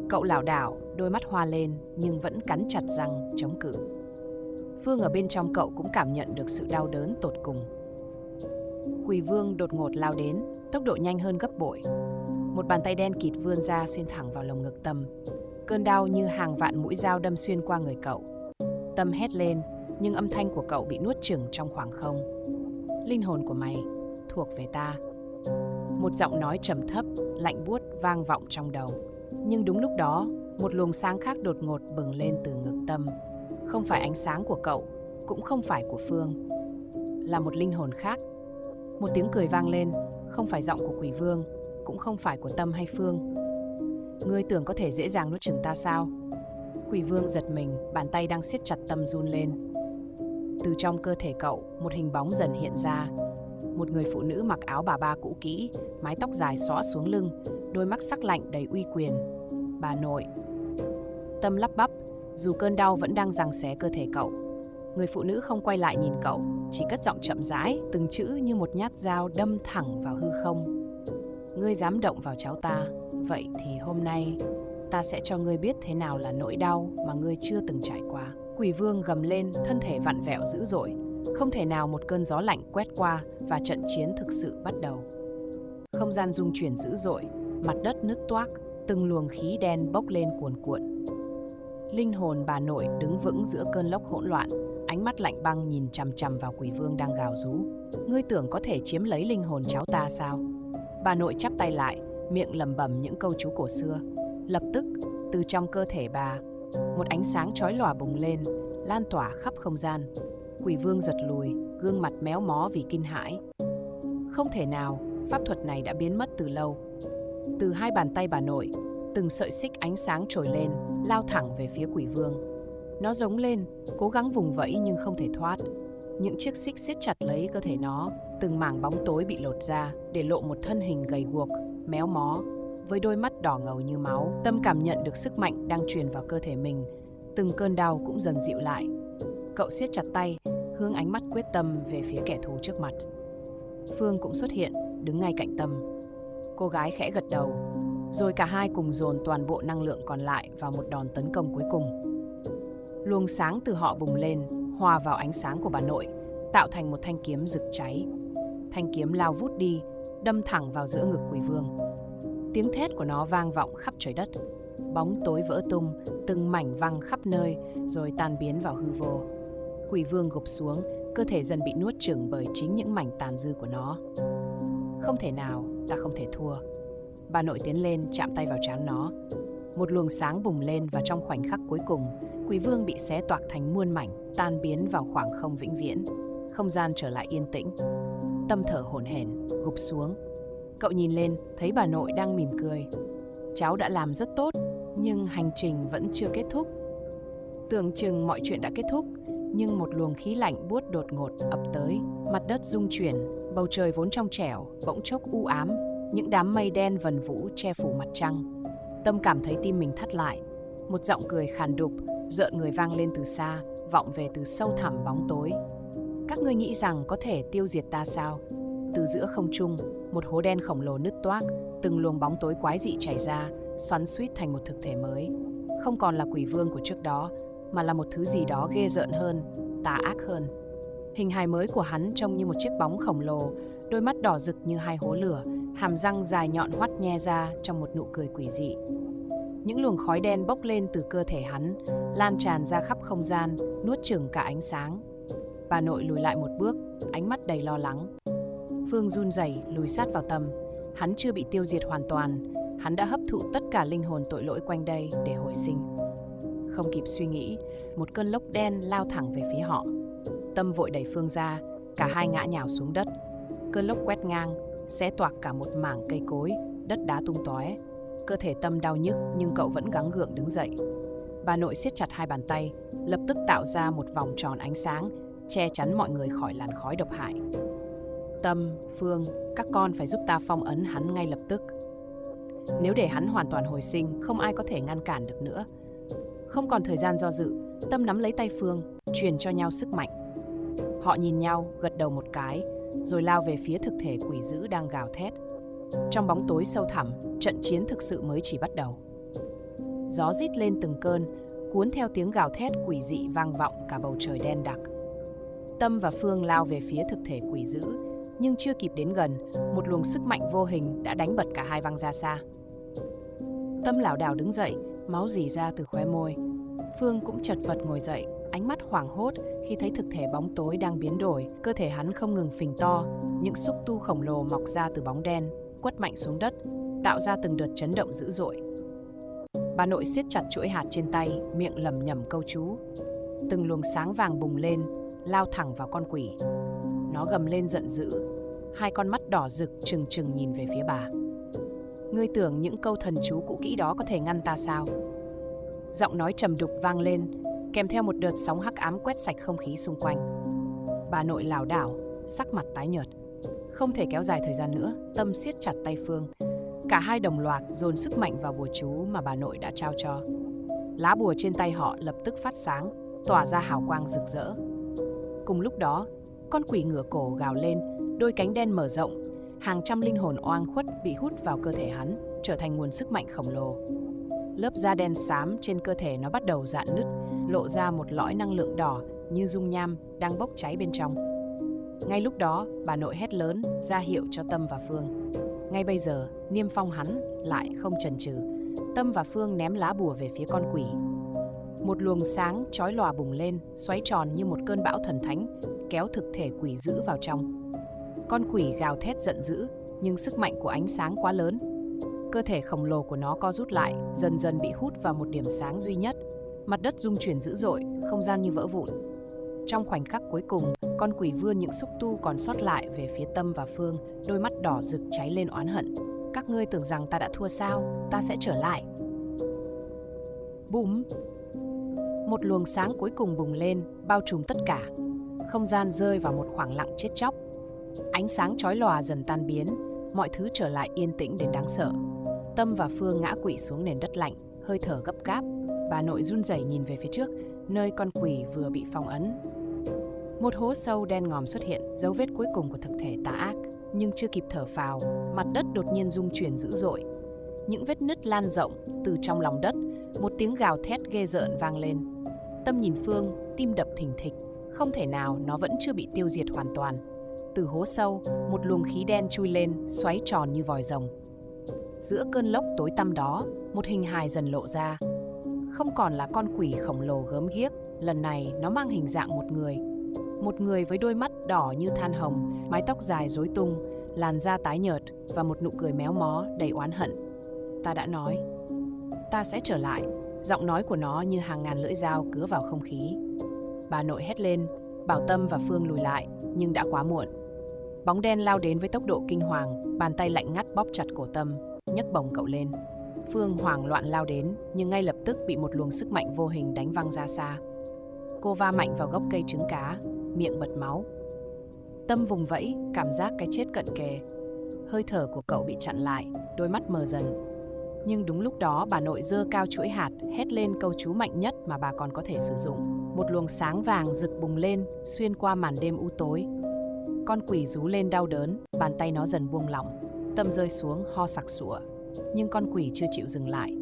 Speaker 1: Cậu lảo đảo, đôi mắt hoa lên nhưng vẫn cắn chặt răng chống cự. Phương ở bên trong cậu cũng cảm nhận được sự đau đớn tột cùng. Quỷ vương đột ngột lao đến, tốc độ nhanh hơn gấp bội. Một bàn tay đen kịt vươn ra xuyên thẳng vào lồng ngực Tâm. Cơn đau như hàng vạn mũi dao đâm xuyên qua người cậu. Tâm hét lên, nhưng âm thanh của cậu bị nuốt chửng trong khoảng không. Linh hồn của mày thuộc về ta. Một giọng nói trầm thấp, lạnh buốt vang vọng trong đầu. Nhưng đúng lúc đó, một luồng sáng khác đột ngột bừng lên từ ngực Tâm. Không phải ánh sáng của cậu, cũng không phải của Phương. Là một linh hồn khác. Một tiếng cười vang lên, không phải giọng của quỷ vương, cũng không phải của Tâm hay Phương. Ngươi tưởng có thể dễ dàng nuốt chửng ta sao? Quỷ vương giật mình, bàn tay đang siết chặt Tâm run lên. Từ trong cơ thể cậu, một hình bóng dần hiện ra. Một người phụ nữ mặc áo bà ba cũ kỹ, mái tóc dài xõa xuống lưng, đôi mắt sắc lạnh đầy uy quyền. Bà nội. Tâm lắp bắp, dù cơn đau vẫn đang giằng xé cơ thể cậu. Người phụ nữ không quay lại nhìn cậu, chỉ cất giọng chậm rãi, từng chữ như một nhát dao đâm thẳng vào hư không. Ngươi dám động vào cháu ta, vậy thì hôm nay ta sẽ cho ngươi biết thế nào là nỗi đau mà ngươi chưa từng trải qua. Quỷ vương gầm lên, thân thể vặn vẹo dữ dội. Không thể nào một cơn gió lạnh quét qua và trận chiến thực sự bắt đầu. Không gian rung chuyển dữ dội, mặt đất nứt toác, từng luồng khí đen bốc lên cuồn cuộn. Linh hồn bà nội đứng vững giữa cơn lốc hỗn loạn, ánh mắt lạnh băng nhìn chằm chằm vào quỷ vương đang gào rú. Ngươi tưởng có thể chiếm lấy linh hồn cháu ta sao? Bà nội chắp tay lại, miệng lẩm bẩm những câu chú cổ xưa. Lập tức, từ trong cơ thể bà, một ánh sáng chói lòa bùng lên, lan tỏa khắp không gian. Quỷ vương giật lùi, gương mặt méo mó vì kinh hãi. Không thể nào, pháp thuật này đã biến mất từ lâu. Từ hai bàn tay bà nội, từng sợi xích ánh sáng trồi lên, lao thẳng về phía quỷ vương. Nó giống lên, cố gắng vùng vẫy nhưng không thể thoát. Những chiếc xích siết chặt lấy cơ thể nó, từng mảng bóng tối bị lột ra, để lộ một thân hình gầy guộc, méo mó, với đôi mắt đỏ ngầu như máu. Tâm cảm nhận được sức mạnh đang truyền vào cơ thể mình, từng cơn đau cũng dần dịu lại. Cậu siết chặt tay, hướng ánh mắt quyết tâm về phía kẻ thù trước mặt. Phương cũng xuất hiện, đứng ngay cạnh Tâm. Cô gái khẽ gật đầu, rồi cả hai cùng dồn toàn bộ năng lượng còn lại vào một đòn tấn công cuối cùng. Luồng sáng từ họ bùng lên, hòa vào ánh sáng của bà nội, tạo thành một thanh kiếm rực cháy. Thanh kiếm lao vút đi, đâm thẳng vào giữa ngực quỷ vương. Tiếng thét của nó vang vọng khắp trời đất. Bóng tối vỡ tung, từng mảnh văng khắp nơi, rồi tan biến vào hư vô. Quỷ vương gục xuống, cơ thể dần bị nuốt chửng bởi chính những mảnh tàn dư của nó. Không thể nào, ta không thể thua. Bà nội tiến lên, chạm tay vào trán nó. Một luồng sáng bùng lên và trong khoảnh khắc cuối cùng, quỷ vương bị xé toạc thành muôn mảnh, tan biến vào khoảng không vĩnh viễn. Không gian trở lại yên tĩnh. Tâm thở hổn hển, gục xuống. Cậu nhìn lên, thấy bà nội đang mỉm cười. Cháu đã làm rất tốt, nhưng hành trình vẫn chưa kết thúc. Tưởng chừng mọi chuyện đã kết thúc, nhưng một luồng khí lạnh buốt đột ngột ập tới. Mặt đất rung chuyển, bầu trời vốn trong trẻo, bỗng chốc u ám. Những đám mây đen vần vũ che phủ mặt trăng. Tâm cảm thấy tim mình thắt lại. Một giọng cười khàn đục, rợn người vang lên từ xa, vọng về từ sâu thẳm bóng tối. Các ngươi nghĩ rằng có thể tiêu diệt ta sao? Từ giữa không trung, một hố đen khổng lồ nứt toác, từng luồng bóng tối quái dị chảy ra, xoắn xuýt thành một thực thể mới. Không còn là quỷ vương của trước đó, mà là một thứ gì đó ghê rợn hơn, tà ác hơn. Hình hài mới của hắn trông như một chiếc bóng khổng lồ, đôi mắt đỏ rực như hai hố lửa, hàm răng dài nhọn hoắt nhe ra trong một nụ cười quỷ dị. Những luồng khói đen bốc lên từ cơ thể hắn, lan tràn ra khắp không gian, nuốt chửng cả ánh sáng. Bà nội lùi lại một bước, ánh mắt đầy lo lắng. Phương run rẩy lùi sát vào Tâm. Hắn chưa bị tiêu diệt hoàn toàn, hắn đã hấp thụ tất cả linh hồn tội lỗi quanh đây để hồi sinh. Không kịp suy nghĩ, một cơn lốc đen lao thẳng về phía họ. Tâm vội đẩy Phương ra, cả hai ngã nhào xuống đất. Cơn lốc quét ngang, xé toạc cả một mảng cây cối, đất đá tung tóe. Cơ thể Tâm đau nhức nhưng cậu vẫn gắng gượng đứng dậy. Bà nội siết chặt hai bàn tay, lập tức tạo ra một vòng tròn ánh sáng, che chắn mọi người khỏi làn khói độc hại. Tâm, Phương, các con phải giúp ta phong ấn hắn ngay lập tức. Nếu để hắn hoàn toàn hồi sinh, không ai có thể ngăn cản được nữa. Không còn thời gian do dự, Tâm nắm lấy tay Phương, truyền cho nhau sức mạnh. Họ nhìn nhau, gật đầu một cái, rồi lao về phía thực thể quỷ dữ đang gào thét. Trong bóng tối sâu thẳm, trận chiến thực sự mới chỉ bắt đầu. Gió rít lên từng cơn, cuốn theo tiếng gào thét quỷ dị vang vọng cả bầu trời đen đặc. Tâm và Phương lao về phía thực thể quỷ dữ, nhưng chưa kịp đến gần, một luồng sức mạnh vô hình đã đánh bật cả hai văng ra xa. Tâm lảo đảo đứng dậy, máu rỉ ra từ khóe môi. Phương cũng chật vật ngồi dậy, ánh mắt hoảng hốt khi thấy thực thể bóng tối đang biến đổi. Cơ thể hắn không ngừng phình to, những xúc tu khổng lồ mọc ra từ bóng đen, quất mạnh xuống đất, tạo ra từng đợt chấn động dữ dội. Bà nội siết chặt chuỗi hạt trên tay, miệng lẩm nhẩm câu chú. Từng luồng sáng vàng bùng lên, lao thẳng vào con quỷ. Nó gầm lên giận dữ, hai con mắt đỏ rực trừng trừng nhìn về phía bà. Ngươi tưởng những câu thần chú cũ kỹ đó có thể ngăn ta sao? Giọng nói trầm đục vang lên, kèm theo một đợt sóng hắc ám quét sạch không khí xung quanh. Bà nội lảo đảo, sắc mặt tái nhợt. Không thể kéo dài thời gian nữa, Tâm siết chặt tay Phương. Cả hai đồng loạt dồn sức mạnh vào bùa chú mà bà nội đã trao cho. Lá bùa trên tay họ lập tức phát sáng, tỏa ra hào quang rực rỡ. Cùng lúc đó, con quỷ ngửa cổ gào lên, đôi cánh đen mở rộng, hàng trăm linh hồn oang khuất bị hút vào cơ thể hắn, trở thành nguồn sức mạnh khổng lồ. Lớp da đen xám trên cơ thể nó bắt đầu rạn nứt, lộ ra một lõi năng lượng đỏ như dung nham đang bốc cháy bên trong. Ngay lúc đó, bà nội hét lớn, ra hiệu cho Tâm và Phương. Ngay bây giờ, niêm phong hắn lại không chần chừ. Tâm và Phương ném lá bùa về phía con quỷ. Một luồng sáng chói lòa bùng lên, xoáy tròn như một cơn bão thần thánh, kéo thực thể quỷ dữ vào trong. Con quỷ gào thét giận dữ, nhưng sức mạnh của ánh sáng quá lớn. Cơ thể khổng lồ của nó co rút lại, dần dần bị hút vào một điểm sáng duy nhất. Mặt đất rung chuyển dữ dội, không gian như vỡ vụn. Trong khoảnh khắc cuối cùng, con quỷ vươn những xúc tu còn sót lại về phía Tâm và Phương, đôi mắt đỏ rực cháy lên oán hận. Các ngươi tưởng rằng ta đã thua sao? Ta sẽ trở lại. Bùm! Một luồng sáng cuối cùng bùng lên, bao trùm tất cả. Không gian rơi vào một khoảng lặng chết chóc. Ánh sáng chói lòa dần tan biến, mọi thứ trở lại yên tĩnh đến đáng sợ. Tâm và Phương ngã quỵ xuống nền đất lạnh, hơi thở gấp gáp. Bà nội run rẩy nhìn về phía trước, nơi con quỷ vừa bị phong ấn. Một hố sâu đen ngòm xuất hiện, dấu vết cuối cùng của thực thể tà ác. Nhưng chưa kịp thở phào, mặt đất đột nhiên rung chuyển dữ dội. Những vết nứt lan rộng từ trong lòng đất, một tiếng gào thét ghê rợn vang lên. Tâm nhìn Phương, tim đập thình thịch. Không thể nào nó vẫn chưa bị tiêu diệt hoàn toàn. Từ hố sâu, một luồng khí đen chui lên, xoáy tròn như vòi rồng. Giữa cơn lốc tối tăm đó, một hình hài dần lộ ra. Không còn là con quỷ khổng lồ gớm ghiếc, lần này nó mang hình dạng một người. Một người với đôi mắt đỏ như than hồng, mái tóc dài rối tung, làn da tái nhợt và một nụ cười méo mó đầy oán hận. Ta đã nói, ta sẽ trở lại. Giọng nói của nó như hàng ngàn lưỡi dao cứa vào không khí. Bà nội hét lên, bảo Tâm và Phương lùi lại, nhưng đã quá muộn. Bóng đen lao đến với tốc độ kinh hoàng, bàn tay lạnh ngắt bóp chặt cổ Tâm, nhấc bổng cậu lên. Phương hoảng loạn lao đến, nhưng ngay lập tức bị một luồng sức mạnh vô hình đánh văng ra xa. Cô va mạnh vào gốc cây trứng cá, miệng bật máu. Tâm vùng vẫy, cảm giác cái chết cận kề. Hơi thở của cậu bị chặn lại, đôi mắt mờ dần. Nhưng đúng lúc đó bà nội giơ cao chuỗi hạt, hét lên câu chú mạnh nhất mà bà còn có thể sử dụng. Một luồng sáng vàng rực bùng lên, xuyên qua màn đêm u tối. Con quỷ rú lên đau đớn, bàn tay nó dần buông lỏng. Tâm rơi xuống, ho sặc sụa. Nhưng con quỷ chưa chịu dừng lại.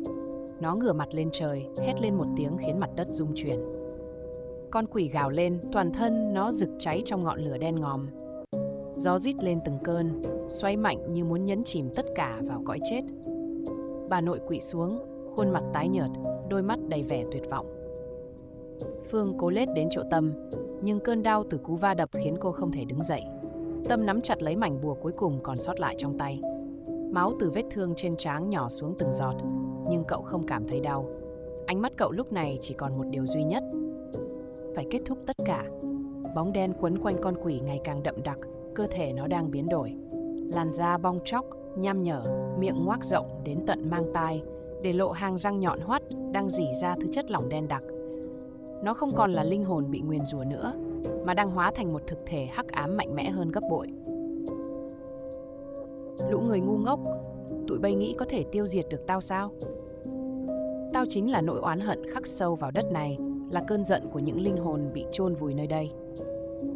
Speaker 1: Nó ngửa mặt lên trời, hét lên một tiếng khiến mặt đất rung chuyển. Con quỷ gào lên, toàn thân nó rực cháy trong ngọn lửa đen ngòm. Gió rít lên từng cơn, xoay mạnh như muốn nhấn chìm tất cả vào cõi chết. Bà nội quỵ xuống, khuôn mặt tái nhợt, đôi mắt đầy vẻ tuyệt vọng. Phương cố lết đến chỗ Tâm, nhưng cơn đau từ cú va đập khiến cô không thể đứng dậy. Tâm nắm chặt lấy mảnh bùa cuối cùng còn sót lại trong tay. Máu từ vết thương trên trán nhỏ xuống từng giọt, nhưng cậu không cảm thấy đau. Ánh mắt cậu lúc này chỉ còn một điều duy nhất: phải kết thúc tất cả. Bóng đen quấn quanh con quỷ ngày càng đậm đặc, cơ thể nó đang biến đổi. Làn da bong tróc, nham nhở, miệng ngoác rộng đến tận mang tai, để lộ hàng răng nhọn hoắt đang rỉ ra thứ chất lỏng đen đặc. Nó không còn là linh hồn bị nguyền rủa nữa, mà đang hóa thành một thực thể hắc ám mạnh mẽ hơn gấp bội. Lũ người ngu ngốc, tụi bay nghĩ có thể tiêu diệt được tao sao? Tao chính là nỗi oán hận khắc sâu vào đất này, là cơn giận của những linh hồn bị chôn vùi nơi đây.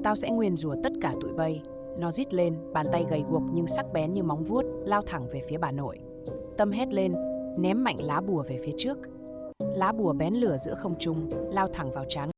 Speaker 1: Tao sẽ nguyền rủa tất cả tụi bay. Nó rít lên, bàn tay gầy guộc nhưng sắc bén như móng vuốt, lao thẳng về phía bà nội. Tâm hét lên, ném mạnh lá bùa về phía trước. Lá bùa bén lửa giữa không trung, lao thẳng vào trán